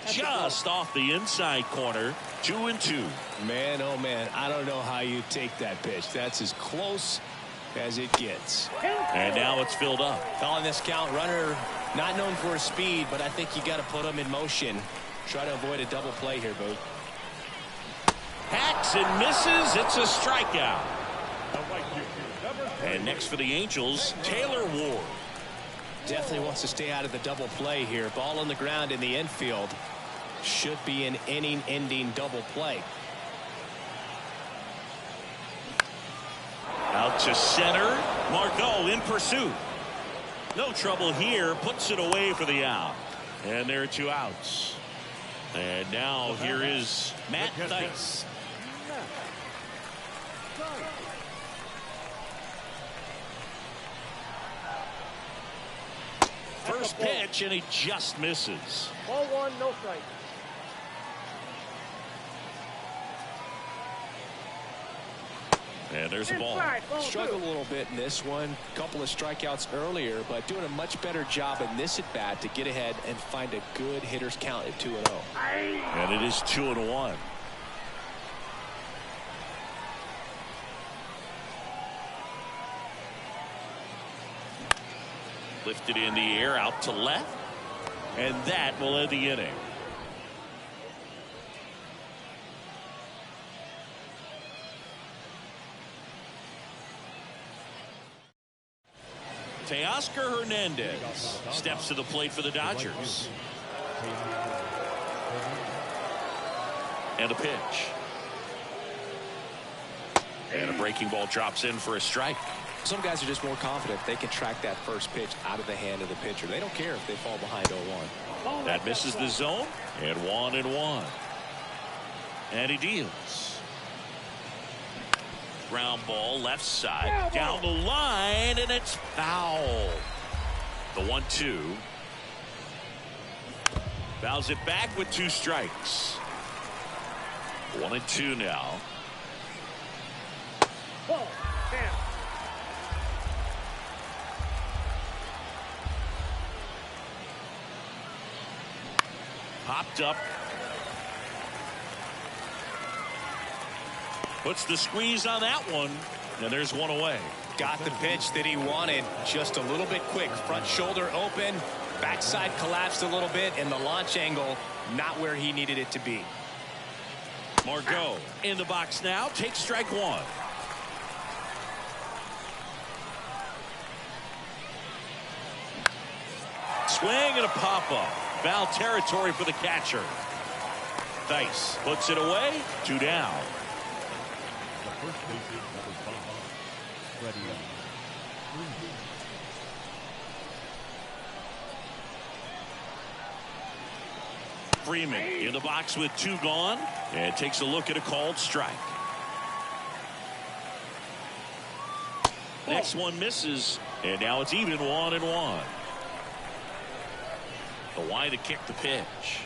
Just off the inside corner. 2-2. Man, oh man, I don't know how you take that pitch. That's as close as it gets. And now it's filled up. Calling this count. Runner not known for his speed, but I think you got to put him in motion. Try to avoid a double play here, Boo. Hacks and misses. It's a strikeout. And next for the Angels, Taylor Ward. Definitely wants to stay out of the double play here. Ball on the ground in the infield. Should be an inning-ending double play. Out to center. Margot in pursuit. No trouble here. Puts it away for the out. And there are 2 outs. And now here is Matt Dice. First pitch, and he just misses. Ball 1, no strike. And there's a ball. Inside, ball 2. Struggled a little bit in this one. Couple of strikeouts earlier, but doing a much better job in this at bat to get ahead and find a good hitter's count at 2-0. And it is 2-1. Lifted in the air out to left. And that will end the inning. Teoscar Hernandez steps to the plate for the Dodgers. And a pitch. And a breaking ball drops in for a strike. Some guys are just more confident they can track that first pitch out of the hand of the pitcher. They don't care if they fall behind 0-1. That misses the zone. And 1-1. And he deals. Ground ball left side. Down the line. And it's foul. The 1-2. Fouls it back with 2 strikes. 1-2 now. Ball 10. Popped up. Puts the squeeze on that one. And there's one away. Got the pitch that he wanted. Just a little bit quick. Front shoulder open. Backside collapsed a little bit. And the launch angle not where he needed it to be. Margot in the box now. Takes strike 1. Swing and a pop-up. Foul territory for the catcher. Dice puts it away. 2 down. The first baseman, number 5, ready. Freeman in the box with 2 gone. And takes a look at a called strike. Next one misses. And now it's even 1-1. The wide to kick the pitch.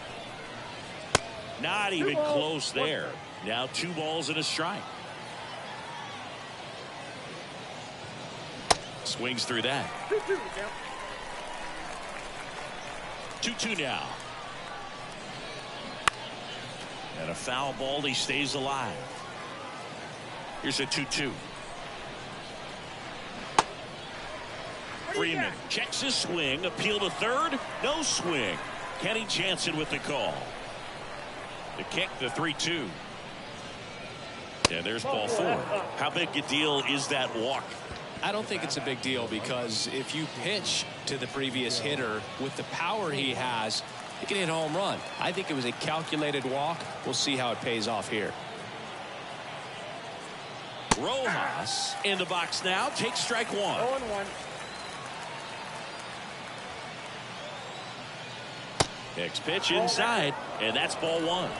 Not even close there. Now 2 balls and a strike. Swings through that. 2-2 2-2 now. And a foul ball, he stays alive. Here's a 2-2. Freeman checks his swing, appeal to third, no swing. Kenny Jansen with the call. The kick, the 3-2. And there's ball 4. How big a deal is that walk? I don't think it's a big deal, because if you pitch to the previous hitter with the power he has, he can hit a home run. I think it was a calculated walk. We'll see how it pays off here. Rojas in the box now, takes strike 1. 0-1. Next pitch inside, and that's ball 1.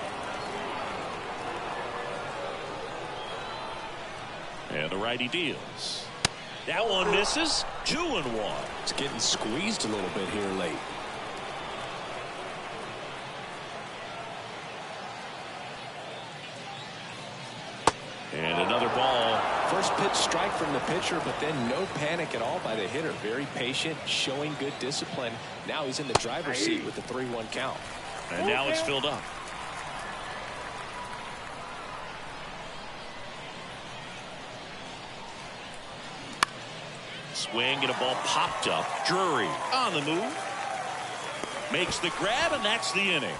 And the righty deals. That one misses. 2-1. It's getting squeezed a little bit here late. And another ball. First pitch strike from the pitcher, but then no panic at all by the hitter. Very patient, showing good discipline. Now he's in the driver's seat with the 3-1 count. And now it's filled up. Swing and a ball popped up. Drury on the move. Makes the grab, and that's the inning.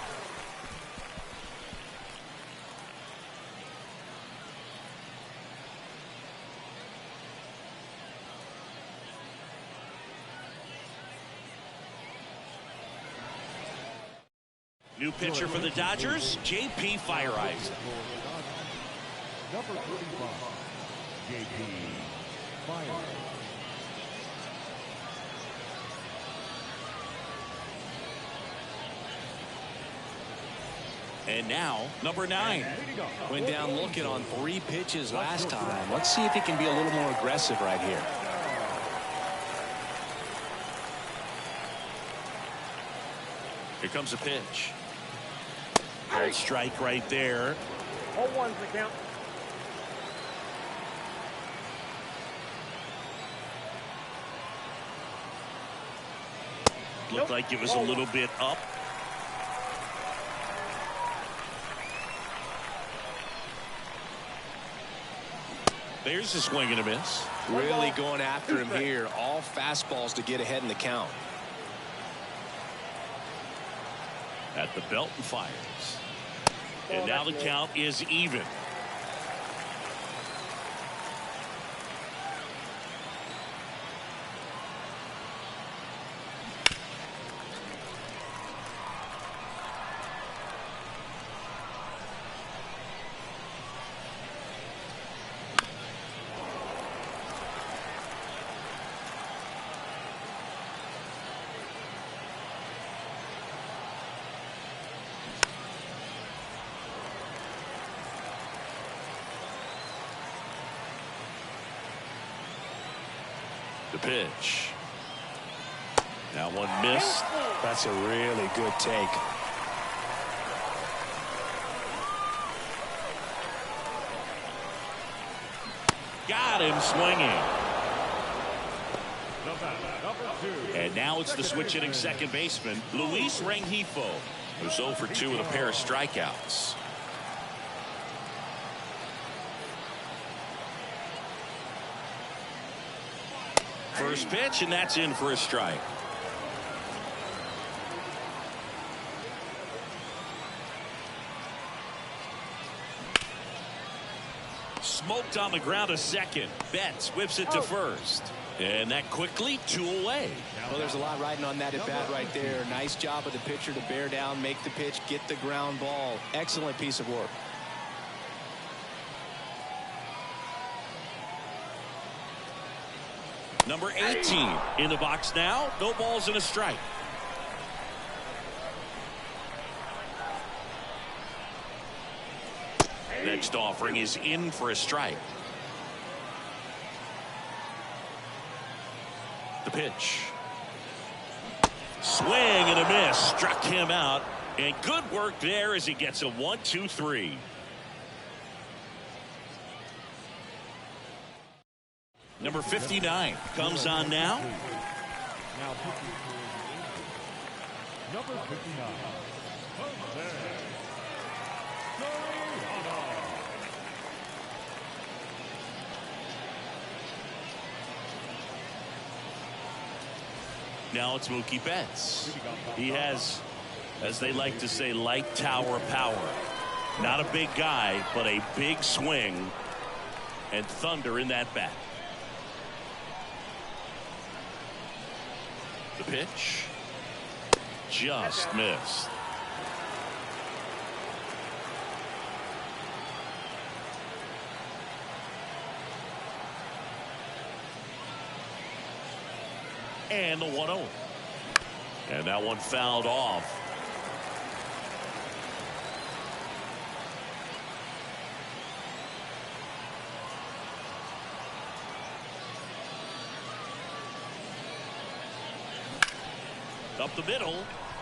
New pitcher for the Dodgers, J.P. Fireeyes. Number 35, J.P. Fireeyes. And now, number 9. Went down looking on 3 pitches last time. Let's see if he can be a little more aggressive right here. Here comes a pitch. Hard strike right there. 0-1's the count. Looked like it was a little bit up. There's a swing and a miss. Really going after him here. All fastballs to get ahead in the count. At the belt and fires. And now the count is even. The pitch. Now one missed. That's a really good take. Got him swinging. Number 2. And now it's the switch hitting second baseman, Luis Rengifo, who's 0 for 2 with a pair of strikeouts. First pitch, and that's in for a strike. Smoked on the ground a second. Betts whips it to first. And that quickly 2 away. Well, there's a lot riding on that at bat right there. Nice job of the pitcher to bear down, make the pitch, get the ground ball. Excellent piece of work. Number 18 in the box now. No balls and a strike. Next offering is in for a strike. The pitch. Swing and a miss. Struck him out. And good work there as he gets a 1-2-3. Number 59 comes on now. Number 59. Now it's Mookie Betts. He has, as they like to say, light tower power. Not a big guy, but a big swing and thunder in that bat. The pitch just missed. And the 1-0. And that one fouled off. Up the middle,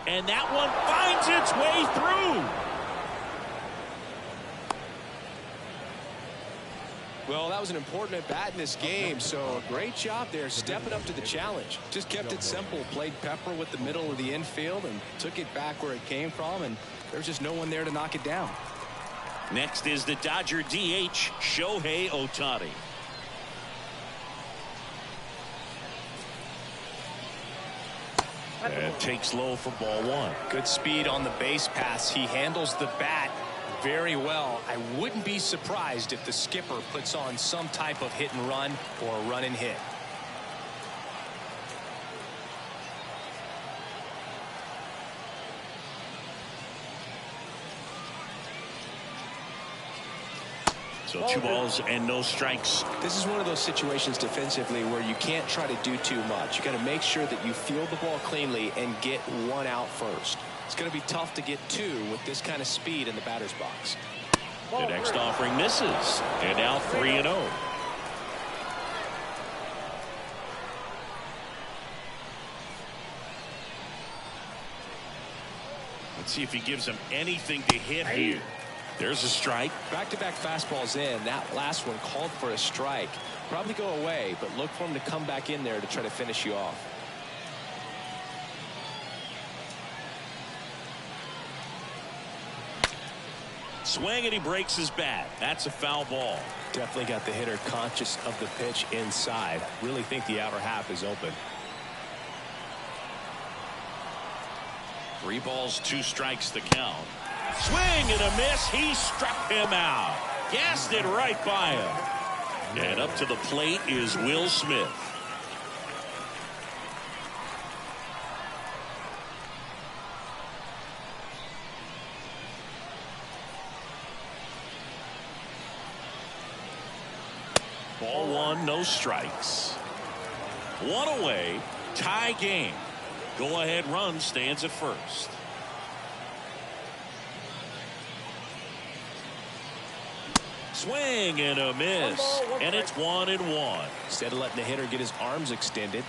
and that one finds its way through. Well, that was an important at bat in this game, so a great job there stepping up to the challenge. Just kept it simple, played pepper with the middle of the infield and took it back where it came from, and there's just no one there to knock it down. Next is the Dodger DH, Shohei Ohtani. And takes low for ball one. Good speed on the base pass. He handles the bat very well. I wouldn't be surprised if the skipper puts on some type of hit and run or run and hit. So 2 balls and no strikes. This is one of those situations defensively where you can't try to do too much. You got to make sure that you field the ball cleanly and get one out first. It's going to be tough to get 2 with this kind of speed in the batter's box. The next offering misses, and now 3-0. Let's see if he gives him anything to hit here. There's a strike. Back-to-back fastballs in. That last one called for a strike. Probably go away, but look for him to come back in there to try to finish you off. Swing, and he breaks his bat. That's a foul ball. Definitely got the hitter conscious of the pitch inside. Really think the outer half is open. 3 balls, 2 strikes the count. Swing and a miss. He struck him out. Gassed it right by him. And up to the plate is Will Smith. Ball 1, no strikes. 1 away, tie game. Go-ahead run stands at first. Swing and a miss, and it's 1-1. Instead of letting the hitter get his arms extended,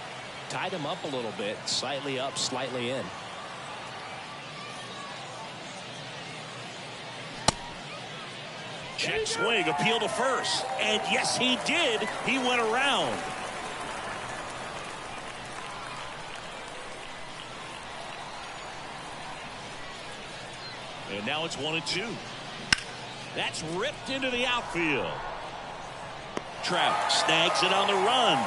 tied him up a little bit, slightly up, slightly in. Check swing, appeal to first, and yes, he did. He went around. And now it's 1-2. That's ripped into the outfield. Trout snags it on the run.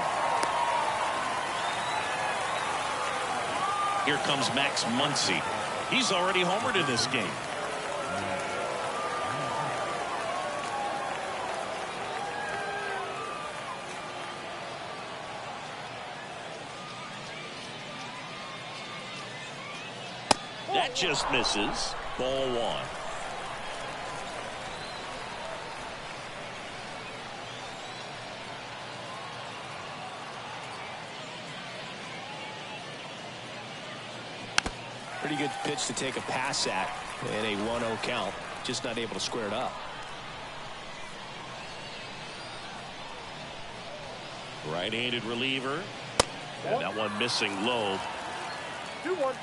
Here comes Max Muncy. He's already homered in this game. That just misses. Ball 1. Pretty good pitch to take a pass at in a 1-0 count. Just not able to square it up. Right-handed reliever. And that one missing low. 2-1.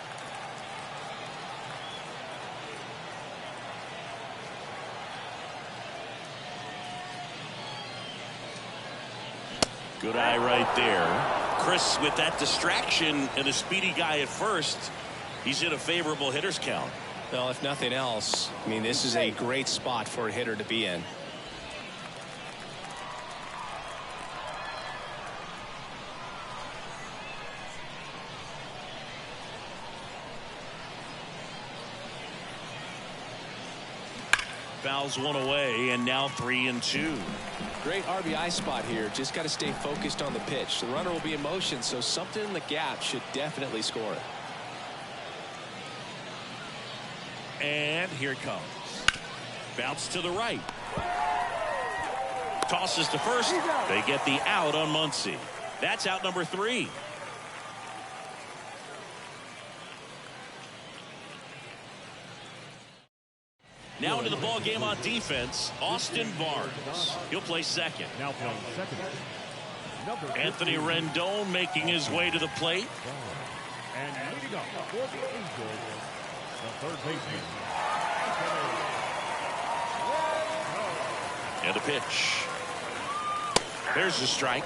Good eye right there. Chris, with that distraction and a speedy guy at first, he's in a favorable hitter's count. Well, if nothing else, I mean, this is a great spot for a hitter to be in. Fouls one away, and now 3-2. Great RBI spot here. Just got to stay focused on the pitch. The runner will be in motion, so something in the gap should definitely score it. And here it comes. Bounce to the right. Tosses to first. They get the out on Muncy. That's out number 3. Now into the ball game on defense, Austin Barnes. He'll play second. Now playing second. Anthony Rendon making his way to the plate. And leading up for the Angels, the third baseman. And a pitch. There's the strike.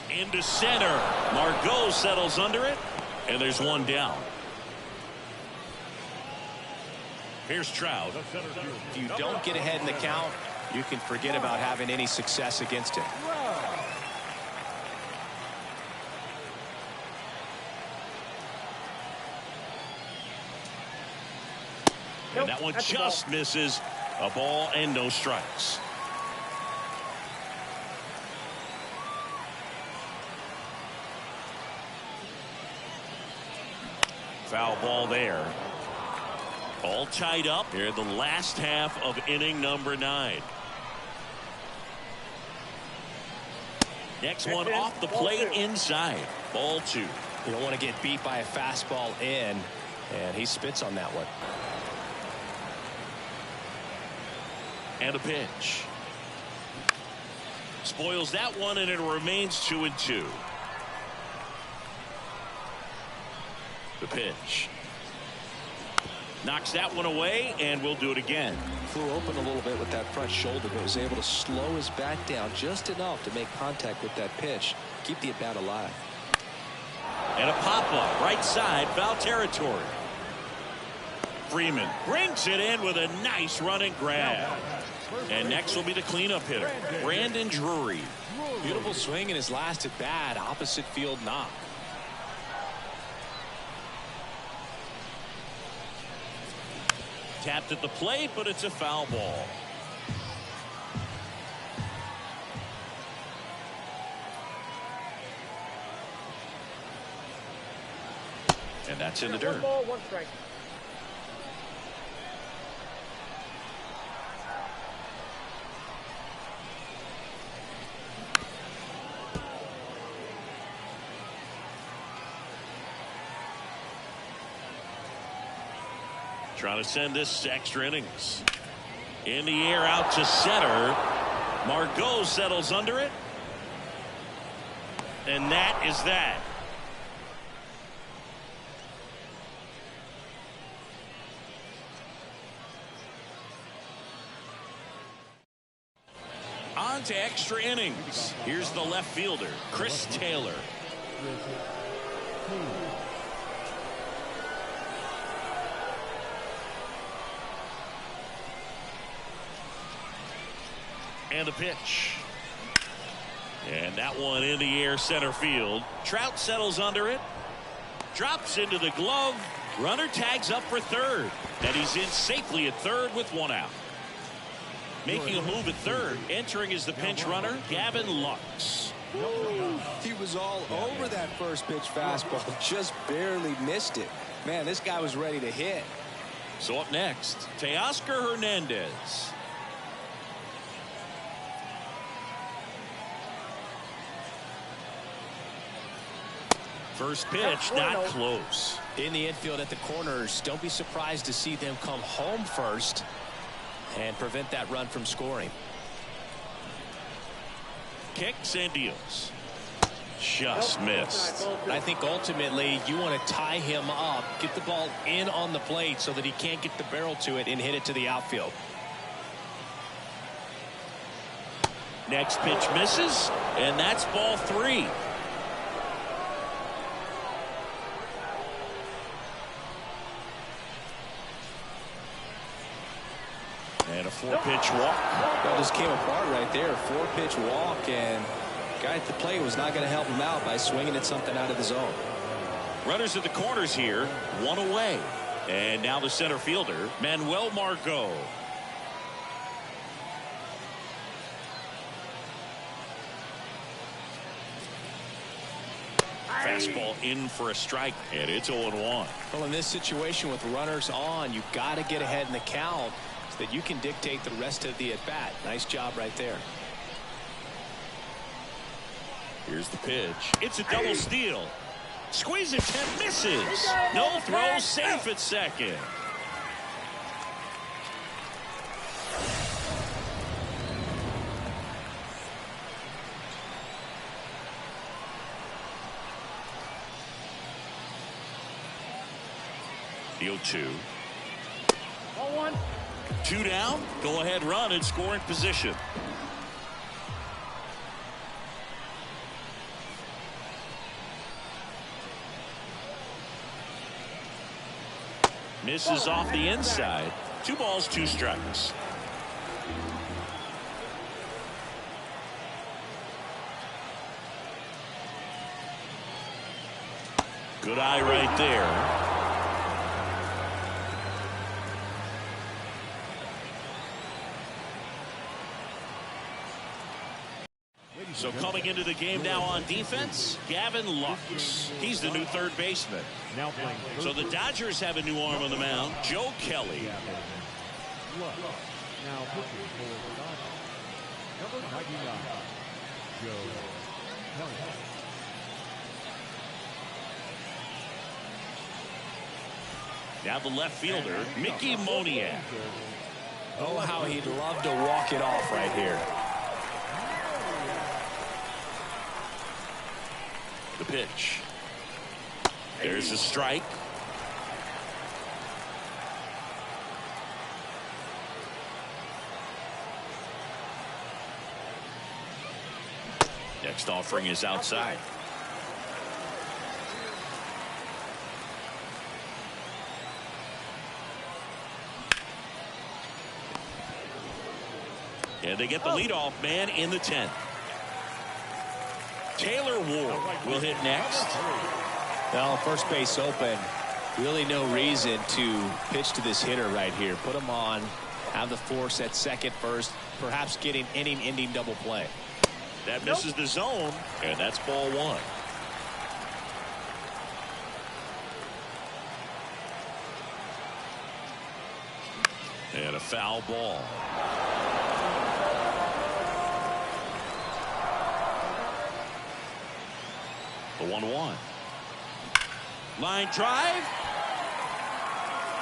Into center. Margot settles under it, and there's one down. Here's Trout. If you don't get ahead in the count, you can forget about having any success against him. And that one just misses. A ball and no strikes. Foul ball there. All tied up here in the last half of inning number 9. Next one off the plate inside. Ball 2. You don't want to get beat by a fastball in, and he spits on that one. And a pitch. Spoils that one, and it remains 2-2. The pitch. Knocks that one away, and we'll do it again. Flew open a little bit with that front shoulder, but was able to slow his back down just enough to make contact with that pitch. Keep the at-bat alive. And a pop-up, right side, foul territory. Freeman brings it in with a nice running grab. And next will be the cleanup hitter, Brandon Drury. Beautiful swing in his last at-bat, opposite field knock. Tapped at the plate, but it's a foul ball. And that's in the dirt. 1 ball, 1 strike. Trying to send this to extra innings. In the air, out to center. Margot settles under it. And that is that. On to extra innings. Here's the left fielder, Chris Taylor. And a pitch. And that one in the air, center field. Trout settles under it. Drops into the glove. Runner tags up for third. And he's in safely at third with 1 out. Making a move at third. Entering is the pinch runner, Gavin Lux. He was all over that first pitch fastball. Just barely missed it. Man, this guy was ready to hit. So up next, Teoscar Hernandez. First pitch, not close. In the infield at the corners, don't be surprised to see them come home first and prevent that run from scoring. Kicks and deals. Just missed. I think ultimately you want to tie him up, get the ball in on the plate so that he can't get the barrel to it and hit it to the outfield. Next pitch misses, and that's ball 3. And a 4-pitch walk. That just came apart right there. 4-pitch walk, and guy at the plate was not going to help him out by swinging at something out of the zone. Runners at the corners here, 1 away. And now the center fielder, Manuel Margot. Fastball in for a strike, and it's 0-1. Well, in this situation with runners on, you've got to get ahead in the count so that you can dictate the rest of the at-bat. Nice job right there. Here's the pitch. It's a double steal. Squeeze attempt misses. No throw, safe at second. The 0-2. 1-1. 2 down. Go ahead run and scoring position. Misses off the inside. 2 balls, 2 strikes. Good eye right there. So coming into the game now on defense, Gavin Lux. He's the new third baseman. Now playing. So the Dodgers have a new arm on the mound, Joe Kelly. Now pitching for the Dodgers, number 99, Joe Kelly. Now the left fielder, Mickey Moniak. Oh, how he'd love to walk it off right here. The pitch. There's a strike. Next offering is outside. And they get the leadoff man in the 10th. Taylor Ward will hit next. Well, first base open. Really no reason to pitch to this hitter right here. Put him on, have the force at second, first, perhaps getting inning-ending double play. That misses the zone, and that's ball 1. And a foul ball. The 1-1. Line drive.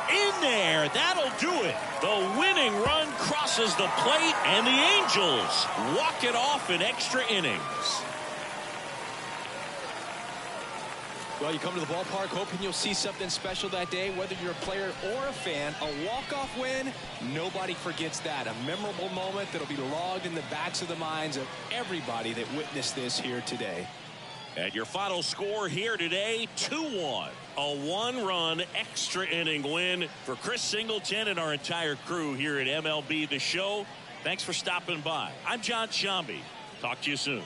In there. That'll do it. The winning run crosses the plate, and the Angels walk it off in extra innings. Well, you come to the ballpark hoping you'll see something special that day, whether you're a player or a fan. A walk-off win, nobody forgets that. A memorable moment that'll be logged in the backs of the minds of everybody that witnessed this here today. And your final score here today, 2-1. A 1-run extra inning win for Chris Singleton and our entire crew here at MLB The Show. Thanks for stopping by. I'm John Shambi. Talk to you soon.